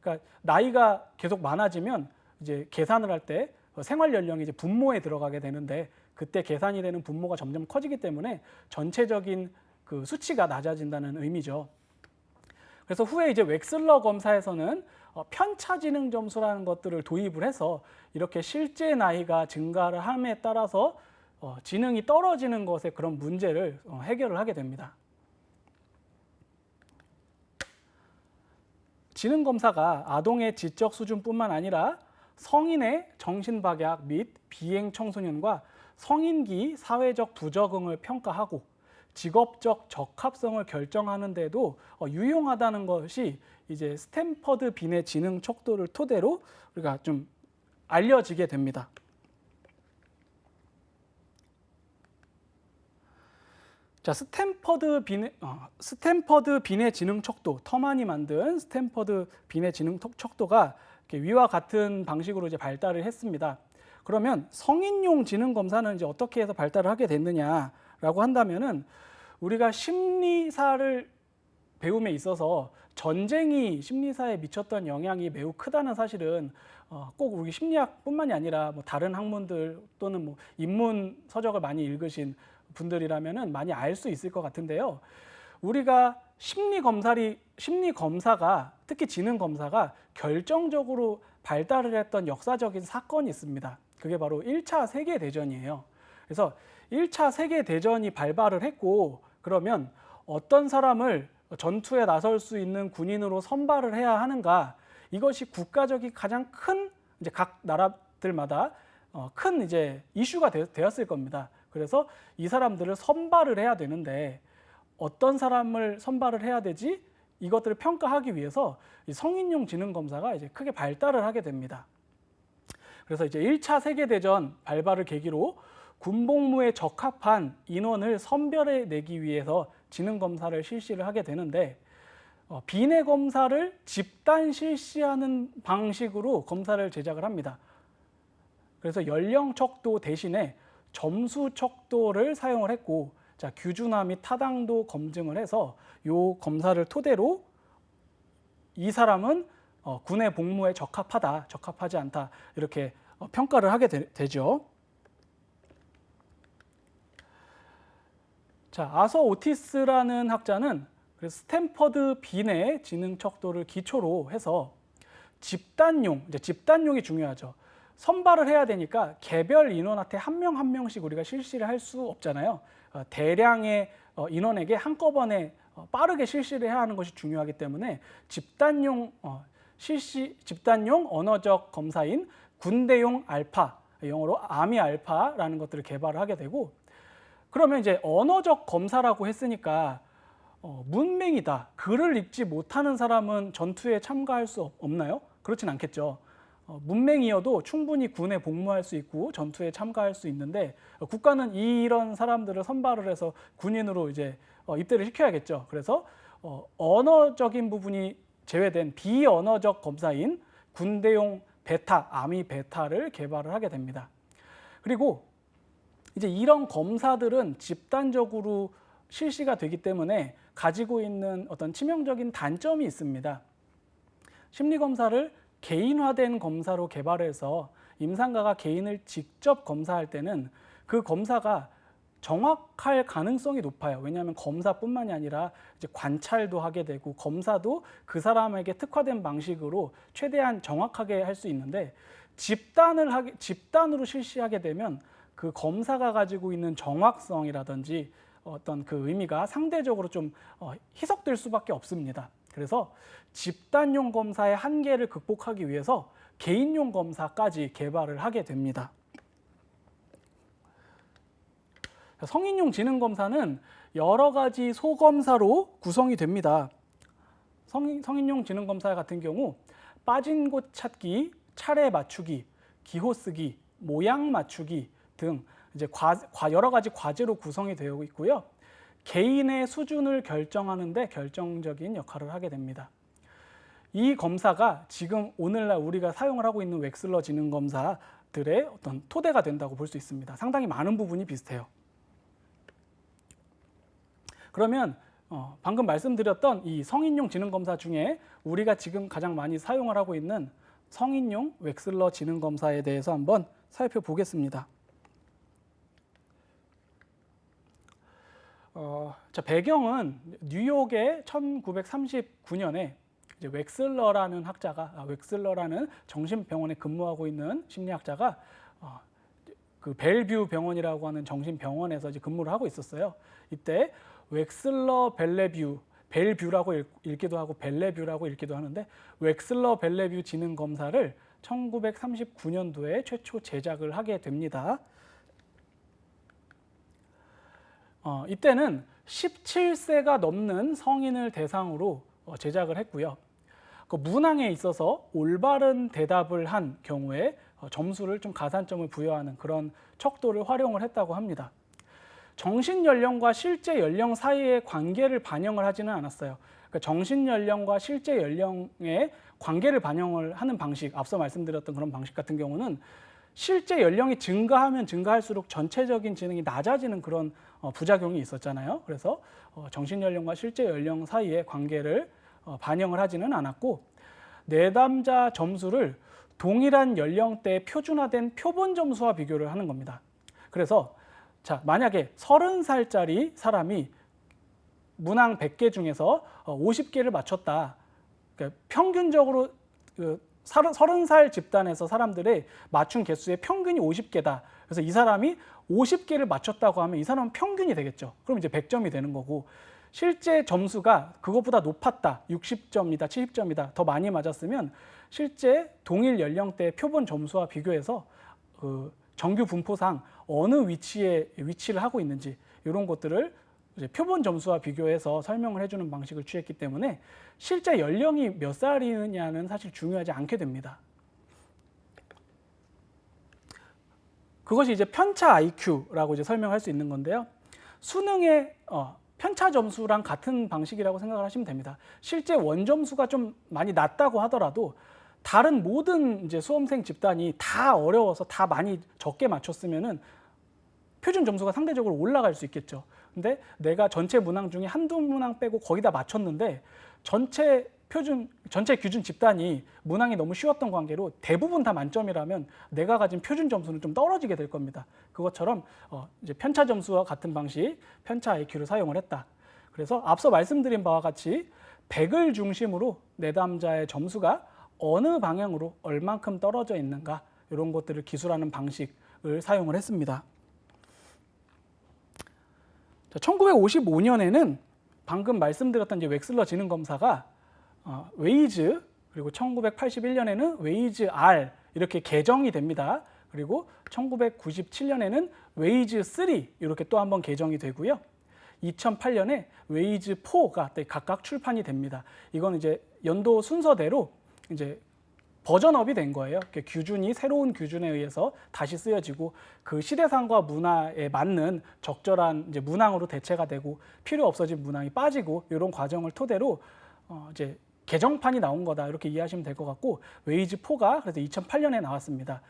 Speaker 1: 그러니까 나이가 계속 많아지면 이제 계산을 할 때 생활 연령이 이제 분모에 들어가게 되는데 그때 계산이 되는 분모가 점점 커지기 때문에 전체적인 그 수치가 낮아진다는 의미죠. 그래서 후에 이제 웩슬러 검사에서는 편차 지능 점수라는 것들을 도입을 해서 이렇게 실제 나이가 증가를 함에 따라서 지능이 떨어지는 것의 그런 문제를 해결을 하게 됩니다. 지능 검사가 아동의 지적 수준뿐만 아니라 성인의 정신박약 및 비행 청소년과 성인기 사회적 부적응을 평가하고 직업적 적합성을 결정하는 데도 유용하다는 것이 이제 스탠퍼드 비내 지능 척도를 토대로 우리가 좀 알려지게 됩니다. 자, 스탠퍼드 비내 지능 척도, 터만이 만든 스탠퍼드 비내 지능 척도가 위와 같은 방식으로 이제 발달을 했습니다. 그러면 성인용 지능 검사는 이제 어떻게 해서 발달을 하게 됐느냐라고 한다면은 우리가 심리사를 배움에 있어서 전쟁이 심리사에 미쳤던 영향이 매우 크다는 사실은 꼭 우리 심리학뿐만이 아니라 뭐 다른 학문들 또는 뭐 인문 서적을 많이 읽으신 분들이라면은 많이 알 수 있을 것 같은데요. 우리가 심리 검사가 특히 지능 검사가 결정적으로 발달을 했던 역사적인 사건이 있습니다. 그게 바로 1차 세계대전이에요. 그래서 1차 세계대전이 발발을 했고 그러면 어떤 사람을 전투에 나설 수 있는 군인으로 선발을 해야 하는가, 이것이 국가적인 가장 큰 이제 각 나라들마다 큰 이제 이슈가 되었을 겁니다. 그래서 이 사람들을 선발을 해야 되는데 어떤 사람을 선발을 해야 되지? 이것들을 평가하기 위해서 이 성인용 지능 검사가 이제 크게 발달을 하게 됩니다. 그래서 이제 1차 세계대전 발발을 계기로 군복무에 적합한 인원을 선별해 내기 위해서 지능 검사를 실시를 하게 되는데 비내 검사를 집단 실시하는 방식으로 검사를 제작을 합니다. 그래서 연령 척도 대신에 점수 척도를 사용을 했고, 자, 규준화 및 타당도 검증을 해서 이 검사를 토대로 이 사람은 군의 복무에 적합하다, 적합하지 않다 이렇게 평가를 하게 되죠. 자, 아서 오티스라는 학자는 스탠퍼드 비내 지능 척도를 기초로 해서 집단용, 이제 집단용이 중요하죠. 선발을 해야 되니까 개별 인원한테 한 명 한 명씩 우리가 실시를 할 수 없잖아요. 대량의 인원에게 한꺼번에 빠르게 실시를 해야 하는 것이 중요하기 때문에 집단용 집단용 언어적 검사인 군대용 알파, 영어로 아미 알파라는 것들을 개발을 하게 되고, 그러면 이제 언어적 검사라고 했으니까 문맹이다, 글을 읽지 못하는 사람은 전투에 참가할 수 없나요? 그렇진 않겠죠. 문맹이어도 충분히 군에 복무할 수 있고 전투에 참가할 수 있는데 국가는 이런 사람들을 선발을 해서 군인으로 이제 입대를 시켜야겠죠. 그래서 언어적인 부분이 제외된 비언어적 검사인 군대용 베타, 아미 베타를 개발을 하게 됩니다. 그리고 이제 이런 검사들은 집단적으로 실시가 되기 때문에 가지고 있는 어떤 치명적인 단점이 있습니다. 심리검사를 개인화된 검사로 개발해서 임상가가 개인을 직접 검사할 때는 그 검사가 정확할 가능성이 높아요. 왜냐하면 검사뿐만이 아니라 이제 관찰도 하게 되고 검사도 그 사람에게 특화된 방식으로 최대한 정확하게 할 수 있는데 집단으로 실시하게 되면 그 검사가 가지고 있는 정확성이라든지 어떤 그 의미가 상대적으로 좀 희석될 수밖에 없습니다. 그래서 집단용 검사의 한계를 극복하기 위해서 개인용 검사까지 개발을 하게 됩니다. 성인용 지능 검사는 여러 가지 소검사로 구성이 됩니다. 성인용 지능 검사 같은 경우 빠진 곳 찾기, 차례 맞추기, 기호 쓰기, 모양 맞추기 등 이제 여러 가지 과제로 구성이 되어 있고요. 개인의 수준을 결정하는 데 결정적인 역할을 하게 됩니다. 이 검사가 지금 오늘날 우리가 사용을 하고 있는 웩슬러 지능 검사들의 어떤 토대가 된다고 볼 수 있습니다. 상당히 많은 부분이 비슷해요. 그러면 방금 말씀드렸던 이 성인용 지능 검사 중에 우리가 지금 가장 많이 사용을 하고 있는 성인용 웩슬러 지능 검사에 대해서 한번 살펴보겠습니다. 자, 배경은 뉴욕의 1939년에 이제 웩슬러라는 학자가 웩슬러라는 정신병원에 근무하고 있는 심리학자가 그 벨뷰 병원이라고 하는 정신병원에서 이제 근무를 하고 있었어요. 이때 웩슬러 벨뷰라고 읽기도 하고 벨레뷰라고 읽기도 하는데 웩슬러 벨레뷰 지능 검사를 1939년도에 최초 제작을 하게 됩니다. 이때는 17세가 넘는 성인을 대상으로 제작을 했고요. 그 문항에 있어서 올바른 대답을 한 경우에 점수를 좀 가산점을 부여하는 그런 척도를 활용을 했다고 합니다. 정신 연령과 실제 연령 사이의 관계를 반영을 하지는 않았어요. 그러니까 정신 연령과 실제 연령의 관계를 반영을 하는 방식, 앞서 말씀드렸던 그런 방식 같은 경우는 실제 연령이 증가하면 증가할수록 전체적인 지능이 낮아지는 그런 부작용이 있었잖아요. 그래서 정신 연령과 실제 연령 사이의 관계를 반영을 하지는 않았고, 내담자 점수를 동일한 연령대에 표준화된 표본 점수와 비교를 하는 겁니다. 그래서 자, 만약에 30살짜리 사람이 문항 100개 중에서 50개를 맞췄다. 그러니까 평균적으로 30살 집단에서 사람들의 맞춘 개수의 평균이 50개다. 그래서 이 사람이 50개를 맞췄다고 하면 이 사람은 평균이 되겠죠. 그럼 이제 100점이 되는 거고, 실제 점수가 그것보다 높았다, 60점이다, 70점이다, 더 많이 맞았으면 실제 동일 연령대 표본 점수와 비교해서 그 정규 분포상 어느 위치에 위치를 하고 있는지 이런 것들을 이제 표본 점수와 비교해서 설명을 해주는 방식을 취했기 때문에 실제 연령이 몇 살이냐는 사실 중요하지 않게 됩니다. 그것이 이제 편차 IQ라고 이제 설명할 수 있는 건데요. 수능의 편차 점수랑 같은 방식이라고 생각을 하시면 됩니다. 실제 원점수가 좀 많이 낮다고 하더라도 다른 모든 이제 수험생 집단이 다 어려워서 다 많이 적게 맞췄으면은 표준 점수가 상대적으로 올라갈 수 있겠죠. 근데 내가 전체 문항 중에 한두 문항 빼고 거의 다 맞췄는데 전체 규준 집단이 문항이 너무 쉬웠던 관계로 대부분 다 만점이라면 내가 가진 표준 점수는 좀 떨어지게 될 겁니다. 그것처럼 이제 편차 점수와 같은 방식, 편차 IQ를 사용을 했다. 그래서 앞서 말씀드린 바와 같이 100을 중심으로 내담자의 점수가 어느 방향으로 얼만큼 떨어져 있는가 이런 것들을 기술하는 방식을 사용을 했습니다. 1955년에는 방금 말씀드렸던 이제 웩슬러 지능 검사가 웨이즈, 그리고 1981년에는 웨이즈 R 이렇게 개정이 됩니다. 그리고 1997년에는 웨이즈 3 이렇게 또 한번 개정이 되고요. 2008년에 웨이즈 4가 각각 출판이 됩니다. 이건 이제 연도 순서대로 이제 버전업이 된 거예요. 규준이 새로운 규준에 의해서 다시 쓰여지고 그 시대상과 문화에 맞는 적절한 이제 문항으로 대체가 되고 필요 없어진 문항이 빠지고 이런 과정을 토대로 이제 개정판이 나온 거다 이렇게 이해하시면 될 것 같고 웨이즈 4가 그래서 2008년에 나왔습니다.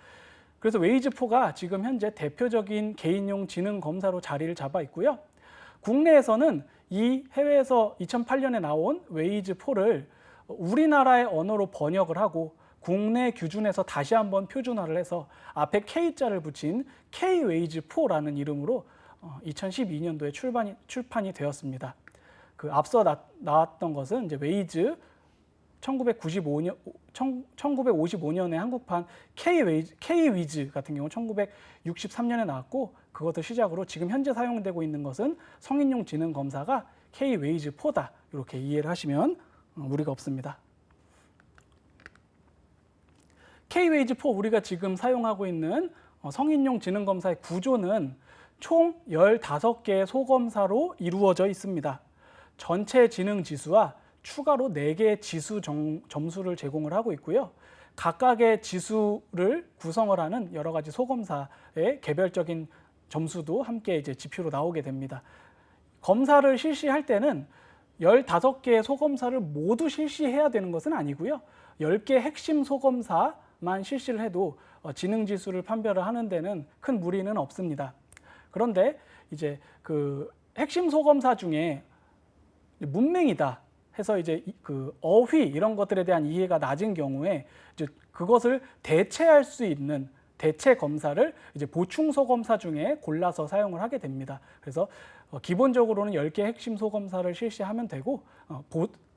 Speaker 1: 그래서 웨이즈 4가 지금 현재 대표적인 개인용 지능 검사로 자리를 잡아 있고요. 국내에서는 이 해외에서 2008년에 나온 웨이즈 4를 우리나라의 언어로 번역을 하고 국내 규준에서 다시 한번 표준화를 해서 앞에 K자를 붙인 K-웨이즈4라는 이름으로 2012년도에 출판이 되었습니다. 그 앞서 나왔던 것은 이제 웨이즈 1955년에 한국판 K-위즈 같은 경우 1963년에 나왔고 그것을 시작으로 지금 현재 사용되고 있는 것은 성인용 지능 검사가 K-웨이즈4다 이렇게 이해를 하시면 무리가 없습니다. K-웨이즈4 우리가 지금 사용하고 있는 성인용 지능 검사의 구조는 총 15개의 소검사로 이루어져 있습니다. 전체 지능 지수와 추가로 4개의 지수 점수를 제공을 하고 있고요. 각각의 지수를 구성을 하는 여러 가지 소검사의 개별적인 점수도 함께 이제 지표로 나오게 됩니다. 검사를 실시할 때는 15개의 소검사를 모두 실시해야 되는 것은 아니고요. 10개 핵심 소검사만 실시를 해도 지능 지수를 판별을 하는 데는 큰 무리는 없습니다. 그런데 이제 그 핵심 소검사 중에 문맹이다 해서 이제 그 어휘 이런 것들에 대한 이해가 낮은 경우에 이제 그것을 대체할 수 있는 대체 검사를 이제 보충 소검사 중에 골라서 사용을 하게 됩니다. 그래서 기본적으로는 10개 핵심 소검사를 실시하면 되고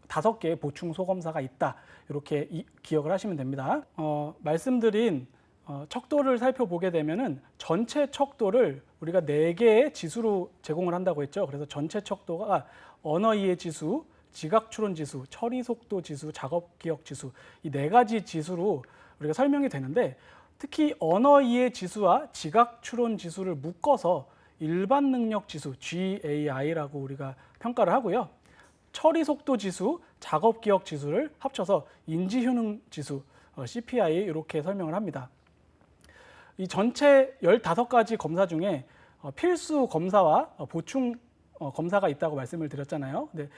Speaker 1: 5개의 보충 소검사가 있다. 이렇게 기억을 하시면 됩니다. 말씀드린 척도를 살펴보게 되면은 전체 척도를 우리가 4개의 지수로 제공을 한다고 했죠. 그래서 전체 척도가 언어 이해 지수, 지각 추론 지수, 처리 속도 지수, 작업 기억 지수 이 4가지 지수로 우리가 설명이 되는데 특히 언어 이해 지수와 지각 추론 지수를 묶어서 일반 능력 지수 GAI라고 우리가 평가를 하고요. 처리 속도 지수, 작업 기억 지수를 합쳐서 인지 효능 지수 CPI 이렇게 설명을 합니다. 이 전체 15가지 검사 중에 필수 검사와 보충 검사가 있다고 말씀을 드렸잖아요. 근데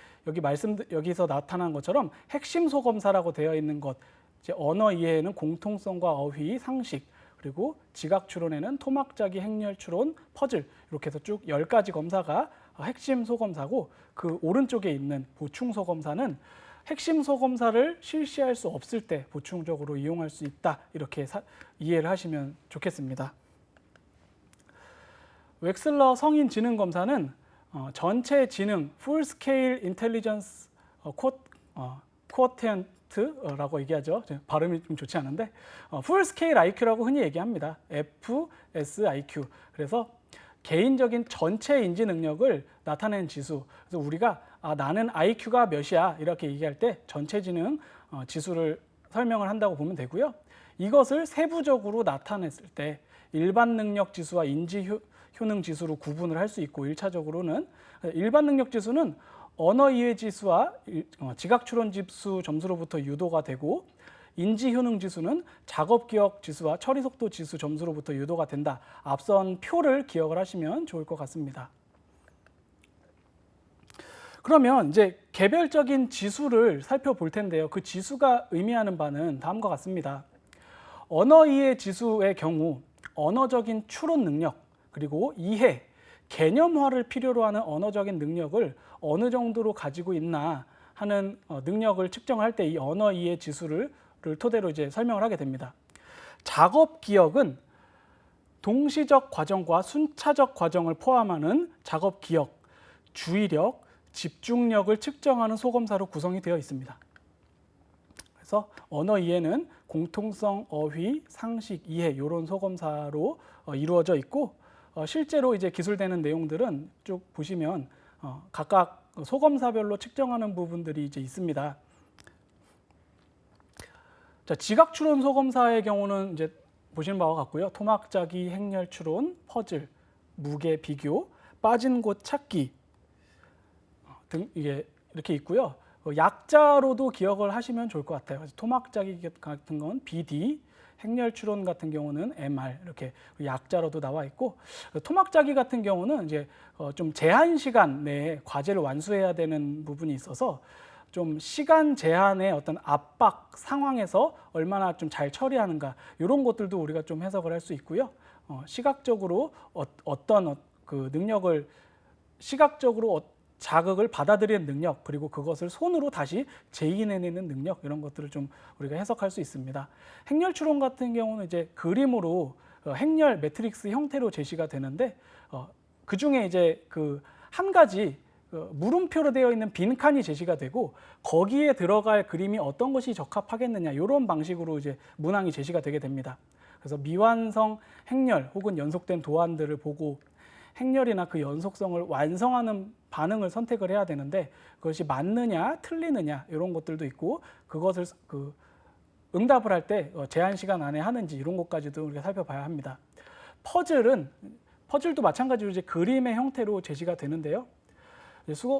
Speaker 1: 여기서 나타난 것처럼 핵심 소검사라고 되어 있는 것, 이제 언어 이해에는 공통성과 어휘, 상식, 그리고 지각 추론에는 토막자기, 행렬 추론, 퍼즐 이렇게 해서 쭉 10가지 검사가 핵심 소검사고 그 오른쪽에 있는 보충 소검사는 핵심 소검사를 실시할 수 없을 때 보충적으로 이용할 수 있다 이렇게 이해를 하시면 좋겠습니다. 웩슬러 성인 지능 검사는 전체 지능 Full Scale Intelligence Quotient라고 얘기하죠. 발음이 좀 좋지 않은데 Full Scale IQ라고 흔히 얘기합니다. FSIQ. 그래서 개인적인 전체 인지 능력을 나타내는 지수. 그래서 우리가 나는 IQ가 몇이야 이렇게 얘기할 때 전체 지능 지수를 설명을 한다고 보면 되고요. 이것을 세부적으로 나타냈을 때 일반 능력 지수와 인지 효능 지수로 구분을 할 수 있고, 1차적으로는 일반 능력 지수는 언어 이해 지수와 지각 추론 지수 점수로부터 유도가 되고, 인지 효능 지수는 작업 기억 지수와 처리 속도 지수 점수로부터 유도가 된다. 앞선 표를 기억을 하시면 좋을 것 같습니다. 그러면 이제 개별적인 지수를 살펴볼 텐데요. 그 지수가 의미하는 바는 다음과 같습니다. 언어 이해 지수의 경우 언어적인 추론 능력, 그리고 이해, 개념화를 필요로 하는 언어적인 능력을 어느 정도로 가지고 있나 하는 능력을 측정할 때 이 언어 이해 지수를 토대로 이제 설명을 하게 됩니다. 작업 기억은 동시적 과정과 순차적 과정을 포함하는 작업 기억, 주의력, 집중력을 측정하는 소검사로 구성이 되어 있습니다. 그래서 언어 이해는 공통성, 어휘, 상식, 이해 이런 소검사로 이루어져 있고, 실제로 이제 기술되는 내용들은 쭉 보시면 각각 소검사별로 측정하는 부분들이 이제 있습니다. 자, 지각 추론 소검사의 경우는 이제 보시는 바와 같고요. 토막 짜기, 행렬 추론, 퍼즐, 무게 비교, 빠진 곳 찾기 등 이게 이렇게 있고요. 약자로도 기억을 하시면 좋을 것 같아요. 토막 짜기 같은 건 BD, 행렬 추론 같은 경우는 MR 이렇게 약자로도 나와 있고, 토막 짜기 같은 경우는 이제 좀 제한 시간 내에 과제를 완수해야 되는 부분이 있어서 좀 시간 제한의 어떤 압박 상황에서 얼마나 좀 잘 처리하는가 이런 것들도 우리가 좀 해석을 할 수 있고요. 시각적으로 어떤 그 능력을 시각적으로 자극을 받아들이는 능력, 그리고 그것을 손으로 다시 재인해내는 능력, 이런 것들을 좀 우리가 해석할 수 있습니다. 행렬 추론 같은 경우는 이제 그림으로 행렬 매트릭스 형태로 제시가 되는데, 그 중에 이제 그 한 가지 물음표로 되어 있는 빈칸이 제시가 되고, 거기에 들어갈 그림이 어떤 것이 적합하겠느냐 이런 방식으로 이제 문항이 제시가 되게 됩니다. 그래서 미완성 행렬 혹은 연속된 도안들을 보고 행렬이나 그 연속성을 완성하는 반응을 선택을 해야 되는데, 그것이 맞느냐 틀리느냐 이런 것들도 있고, 그것을 응답을 할 때 제한 시간 안에 하는지 이런 것까지도 우리가 살펴봐야 합니다. 퍼즐도 마찬가지로 이제 그림의 형태로 제시가 되는데요.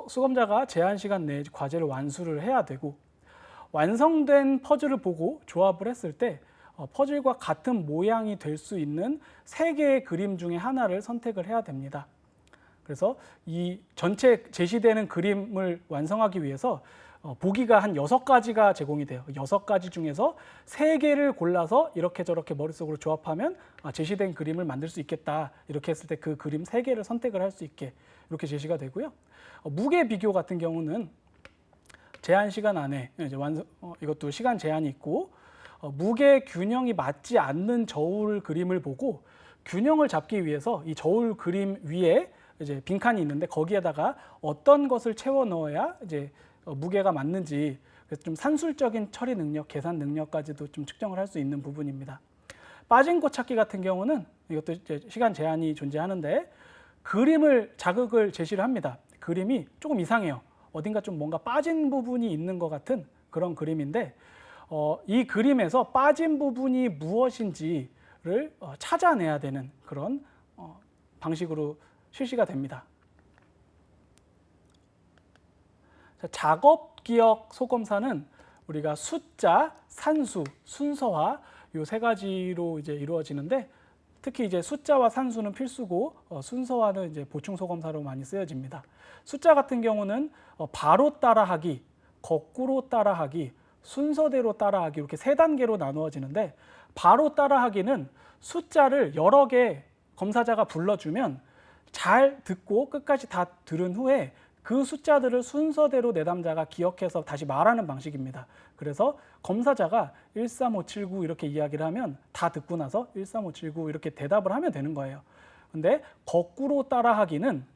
Speaker 1: 수검자가 제한 시간 내에 과제를 완수를 해야 되고, 완성된 퍼즐을 보고 조합을 했을 때 퍼즐과 같은 모양이 될 수 있는 3개의 그림 중에 하나를 선택을 해야 됩니다. 그래서 이 전체 제시되는 그림을 완성하기 위해서 보기가 한 6가지가 제공이 돼요. 6가지 중에서 3개를 골라서 이렇게 저렇게 머릿속으로 조합하면 제시된 그림을 만들 수 있겠다. 이렇게 했을 때 그 그림 3개를 선택을 할 수 있게 이렇게 제시가 되고요. 무게 비교 같은 경우는 제한 시간 안에 이제 이것도 시간 제한이 있고, 무게 균형이 맞지 않는 저울 그림을 보고 균형을 잡기 위해서 이 저울 그림 위에 이제 빈칸이 있는데 거기에다가 어떤 것을 채워 넣어야 이제 무게가 맞는지, 그래서 좀 산술적인 처리 능력, 계산 능력까지도 좀 측정을 할 수 있는 부분입니다. 빠진 곳 찾기 같은 경우는 이것도 이제 시간 제한이 존재하는데, 그림을 자극을 제시를 합니다. 그림이 조금 이상해요. 어딘가 좀 뭔가 빠진 부분이 있는 것 같은 그런 그림인데, 이 그림에서 빠진 부분이 무엇인지를 찾아내야 되는 그런 방식으로 실시가 됩니다. 작업 기억 소검사는 우리가 숫자, 산수, 순서화 이 3가지로 이제 이루어지는데, 특히 이제 숫자와 산수는 필수고 순서화는 이제 보충 소검사로 많이 쓰여집니다. 숫자 같은 경우는 바로 따라하기, 거꾸로 따라하기, 순서대로 따라하기 이렇게 3단계로 나누어지는데, 바로 따라하기는 숫자를 여러 개 검사자가 불러주면 잘 듣고 끝까지 다 들은 후에 그 숫자들을 순서대로 내담자가 기억해서 다시 말하는 방식입니다. 그래서 검사자가 13579 이렇게 이야기를 하면 다 듣고 나서 13579 이렇게 대답을 하면 되는 거예요. 근데 거꾸로 따라하기는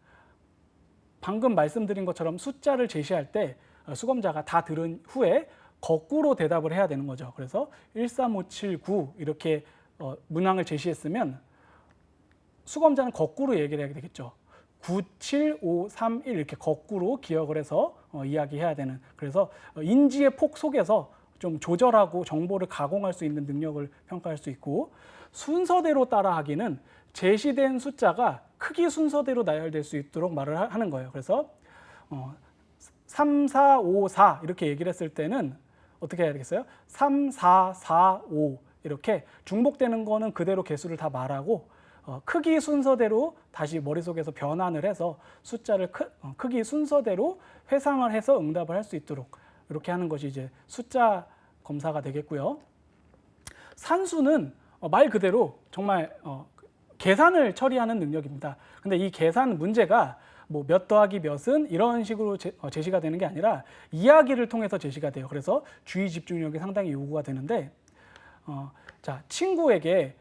Speaker 1: 방금 말씀드린 것처럼 숫자를 제시할 때 수검자가 다 들은 후에 거꾸로 대답을 해야 되는 거죠. 그래서 13579 이렇게 문항을 제시했으면 수검자는 거꾸로 얘기를 해야 되겠죠. 97531 이렇게 거꾸로 기억을 해서 이야기해야 되는, 그래서 인지의 폭 속에서 좀 조절하고 정보를 가공할 수 있는 능력을 평가할 수 있고, 순서대로 따라하기는 제시된 숫자가 크기 순서대로 나열될 수 있도록 말을 하는 거예요. 그래서 3, 4, 5, 4 이렇게 얘기를 했을 때는 어떻게 해야 되겠어요? 3, 4, 4, 5 이렇게 중복되는 거는 그대로 개수를 다 말하고, 크기 순서대로 다시 머릿속에서 변환을 해서 숫자를 크기 순서대로 회상을 해서 응답을 할 수 있도록 이렇게 하는 것이 이제 숫자 검사가 되겠고요. 산수는 말 그대로 정말 계산을 처리하는 능력입니다. 근데 이 계산 문제가 뭐 몇 더하기 몇은 이런 식으로 제시가 되는 게 아니라 이야기를 통해서 제시가 돼요. 그래서 주의 집중력이 상당히 요구가 되는데, 자, 친구에게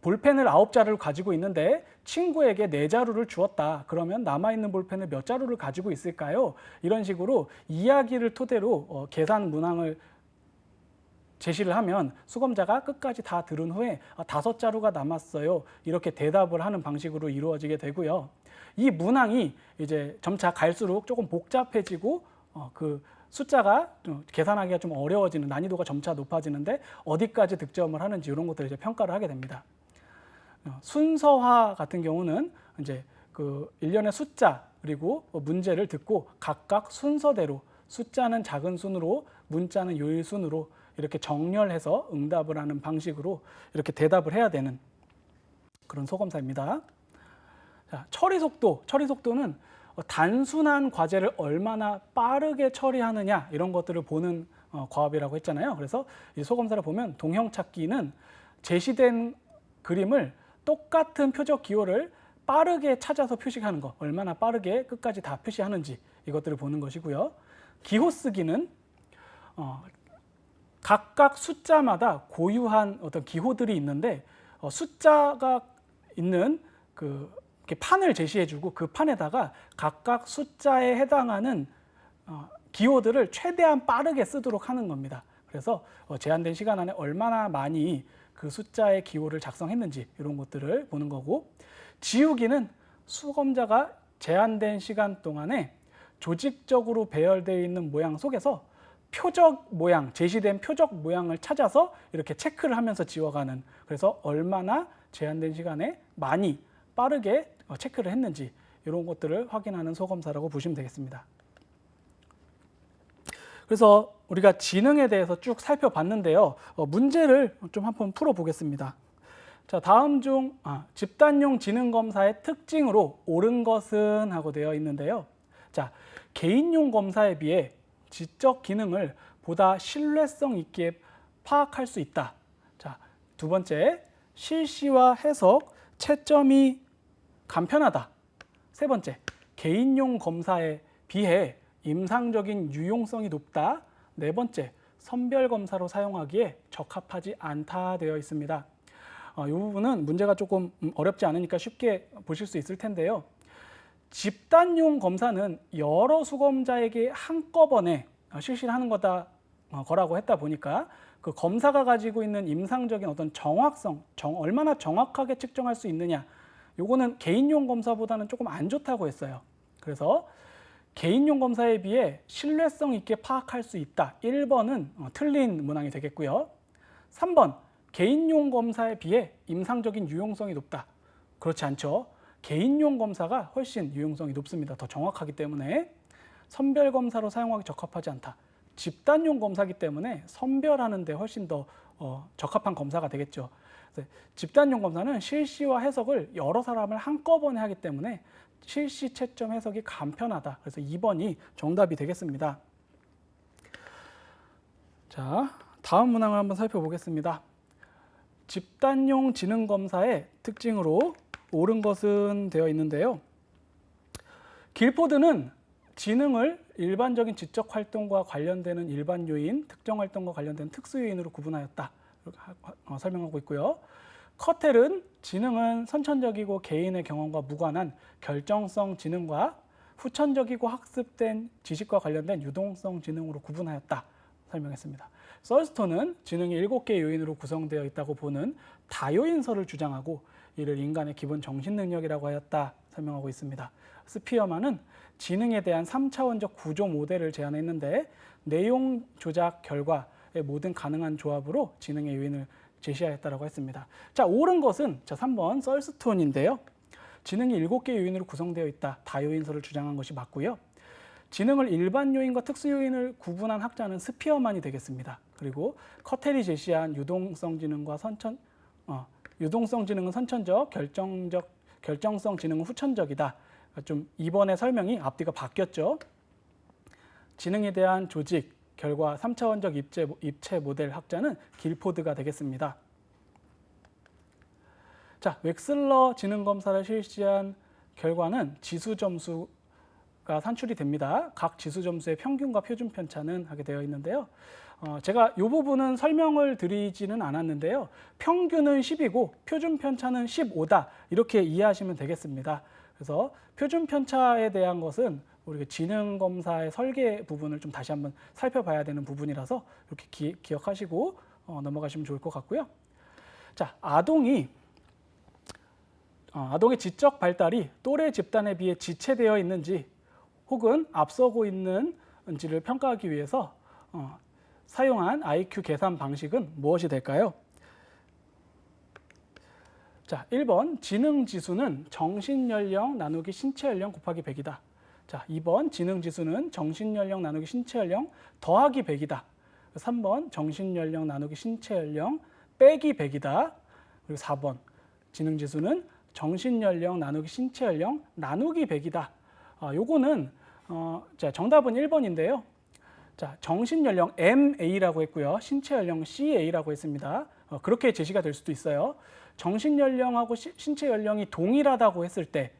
Speaker 1: 볼펜을 9자루를 가지고 있는데 친구에게 4자루를 주었다. 그러면 남아있는 볼펜을 몇 자루를 가지고 있을까요? 이런 식으로 이야기를 토대로 계산 문항을 제시를 하면 수검자가 끝까지 다 들은 후에 5자루가 남았어요. 이렇게 대답을 하는 방식으로 이루어지게 되고요. 이 문항이 이제 점차 갈수록 조금 복잡해지고 그 숫자가 계산하기가 좀 어려워지는, 난이도가 점차 높아지는데 어디까지 득점을 하는지 이런 것들을 이제 평가를 하게 됩니다. 순서화 같은 경우는 이제 그 일련의 숫자 그리고 문제를 듣고 각각 순서대로, 숫자는 작은 순으로 문자는 요일순으로 이렇게 정렬해서 응답을 하는 방식으로 이렇게 대답을 해야 되는 그런 소검사입니다. 자, 처리 속도는 단순한 과제를 얼마나 빠르게 처리하느냐 이런 것들을 보는 과업이라고 했잖아요. 그래서 이 소검사를 보면 동형 찾기는 제시된 그림을 똑같은 표적 기호를 빠르게 찾아서 표시하는 것, 얼마나 빠르게 끝까지 다 표시하는지 이것들을 보는 것이고요. 기호 쓰기는 각각 숫자마다 고유한 어떤 기호들이 있는데 숫자가 있는 그 판을 제시해주고 그 판에다가 각각 숫자에 해당하는 기호들을 최대한 빠르게 쓰도록 하는 겁니다. 그래서 제한된 시간 안에 얼마나 많이 그 숫자의 기호를 작성했는지 이런 것들을 보는 거고, 지우기는 수검자가 제한된 시간 동안에 조직적으로 배열되어 있는 모양 속에서 표적 모양, 제시된 표적 모양을 찾아서 이렇게 체크를 하면서 지워가는, 그래서 얼마나 제한된 시간에 많이 빠르게 체크를 했는지 이런 것들을 확인하는 소검사라고 보시면 되겠습니다. 그래서 우리가 지능에 대해서 쭉 살펴봤는데요. 문제를 좀 한번 풀어보겠습니다. 자, 다음 중 집단용 지능검사의 특징으로 옳은 것은 하고 되어 있는데요. 자, 개인용 검사에 비해 지적 기능을 보다 신뢰성 있게 파악할 수 있다. 자, 두 번째, 실시와 해석, 채점이 간편하다. 세 번째, 개인용 검사에 비해 임상적인 유용성이 높다. 네 번째, 선별검사로 사용하기에 적합하지 않다 되어 있습니다. 이 부분은 문제가 조금 어렵지 않으니까 쉽게 보실 수 있을 텐데요. 집단용 검사는 여러 수검자에게 한꺼번에 실시를 하는 거라고 했다 보니까 그 검사가 가지고 있는 임상적인 어떤 정확성, 얼마나 정확하게 측정할 수 있느냐, 요거는 개인용 검사보다는 조금 안 좋다고 했어요. 그래서 개인용 검사에 비해 신뢰성 있게 파악할 수 있다. 1번은 틀린 문항이 되겠고요. 3번, 개인용 검사에 비해 임상적인 유용성이 높다. 그렇지 않죠. 개인용 검사가 훨씬 유용성이 높습니다. 더 정확하기 때문에 선별검사로 사용하기 적합하지 않다. 집단용 검사이기 때문에 선별하는 데 훨씬 더 적합한 검사가 되겠죠. 집단용 검사는 실시와 해석을 여러 사람을 한꺼번에 하기 때문에 실시 채점 해석이 간편하다. 그래서 2번이 정답이 되겠습니다. 자, 다음 문항을 한번 살펴보겠습니다. 집단용 지능검사의 특징으로 옳은 것은 되어 있는데요. 길포드는 지능을 일반적인 지적 활동과 관련되는 일반 요인, 특정 활동과 관련된 특수 요인으로 구분하였다. 이렇게 설명하고 있고요. 커텔은 지능은 선천적이고 개인의 경험과 무관한 결정성 지능과 후천적이고 학습된 지식과 관련된 유동성 지능으로 구분하였다. 설명했습니다. 썰스톤은 지능이 7개 요인으로 구성되어 있다고 보는 다요인설을 주장하고 이를 인간의 기본 정신 능력이라고 하였다. 설명하고 있습니다. 스피어만은 지능에 대한 3차원적 구조 모델을 제안했는데 내용 조작 결과의 모든 가능한 조합으로 지능의 요인을 제시하였다고 했습니다. 자, 옳은 것은 3번 썰스톤인데요. 지능이 7개의 요인으로 구성되어 있다. 다요인설을 주장한 것이 맞고요. 지능을 일반 요인과 특수 요인을 구분한 학자는 스피어만이 되겠습니다. 그리고 커텔이 제시한 유동성 지능은 선천적, 결정성 지능은 후천적이다. 좀 이번에 설명이 앞뒤가 바뀌었죠. 지능에 대한 조직, 결과 3차원적 입체 모델 학자는 길포드가 되겠습니다. 자, 웩슬러 지능 검사를 실시한 결과는 지수 점수가 산출이 됩니다. 각 지수 점수의 평균과 표준 편차는 하게 되어 있는데요. 제가 이 부분은 설명을 드리지는 않았는데요. 평균은 10이고 표준 편차는 15다. 이렇게 이해하시면 되겠습니다. 그래서 표준 편차에 대한 것은 우리가 지능 검사의 설계 부분을 좀 다시 한번 살펴봐야 되는 부분이라서 이렇게 기억하시고 넘어가시면 좋을 것 같고요. 자, 아동의 지적 발달이 또래 집단에 비해 지체되어 있는지 혹은 앞서고 있는지를 평가하기 위해서 사용한 IQ 계산 방식은 무엇이 될까요? 자, 1번 지능지수는 정신연령 나누기 신체연령 곱하기 100이다. 자, 2번 지능지수는 정신연령 나누기 신체연령 더하기 100이다. 3번 정신연령 나누기 신체연령 빼기 100이다. 그리고 4번 지능지수는 정신연령 나누기 신체연령 나누기 100이다. 요거는 자, 정답은 1번인데요. 자, 정신연령 MA라고 했고요. 신체연령 CA라고 했습니다. 그렇게 제시가 될 수도 있어요. 정신연령하고 신체연령이 동일하다고 했을 때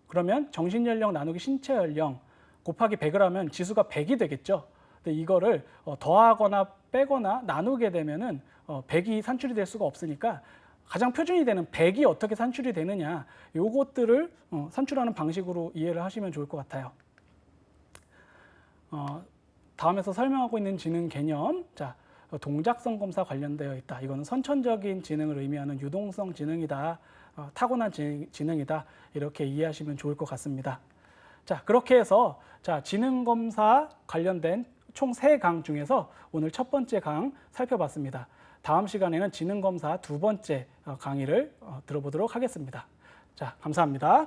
Speaker 1: 그러면 정신연령 나누기 신체연령 곱하기 100을 하면 지수가 100이 되겠죠. 근데 이거를 더하거나 빼거나 나누게 되면은 100이 산출이 될 수가 없으니까 가장 표준이 되는 100이 어떻게 산출이 되느냐 요것들을 산출하는 방식으로 이해를 하시면 좋을 것 같아요. 다음에서 설명하고 있는 지능 개념, 자, 동작성 검사 관련되어 있다. 이거는 선천적인 지능을 의미하는 유동성 지능이다. 타고난 지능이다. 이렇게 이해하시면 좋을 것 같습니다. 자, 그렇게 해서 지능 검사 관련된 총 3강 중에서 오늘 첫 번째 강 살펴봤습니다. 다음 시간에는 지능 검사 두 번째 강의를 들어보도록 하겠습니다. 자, 감사합니다.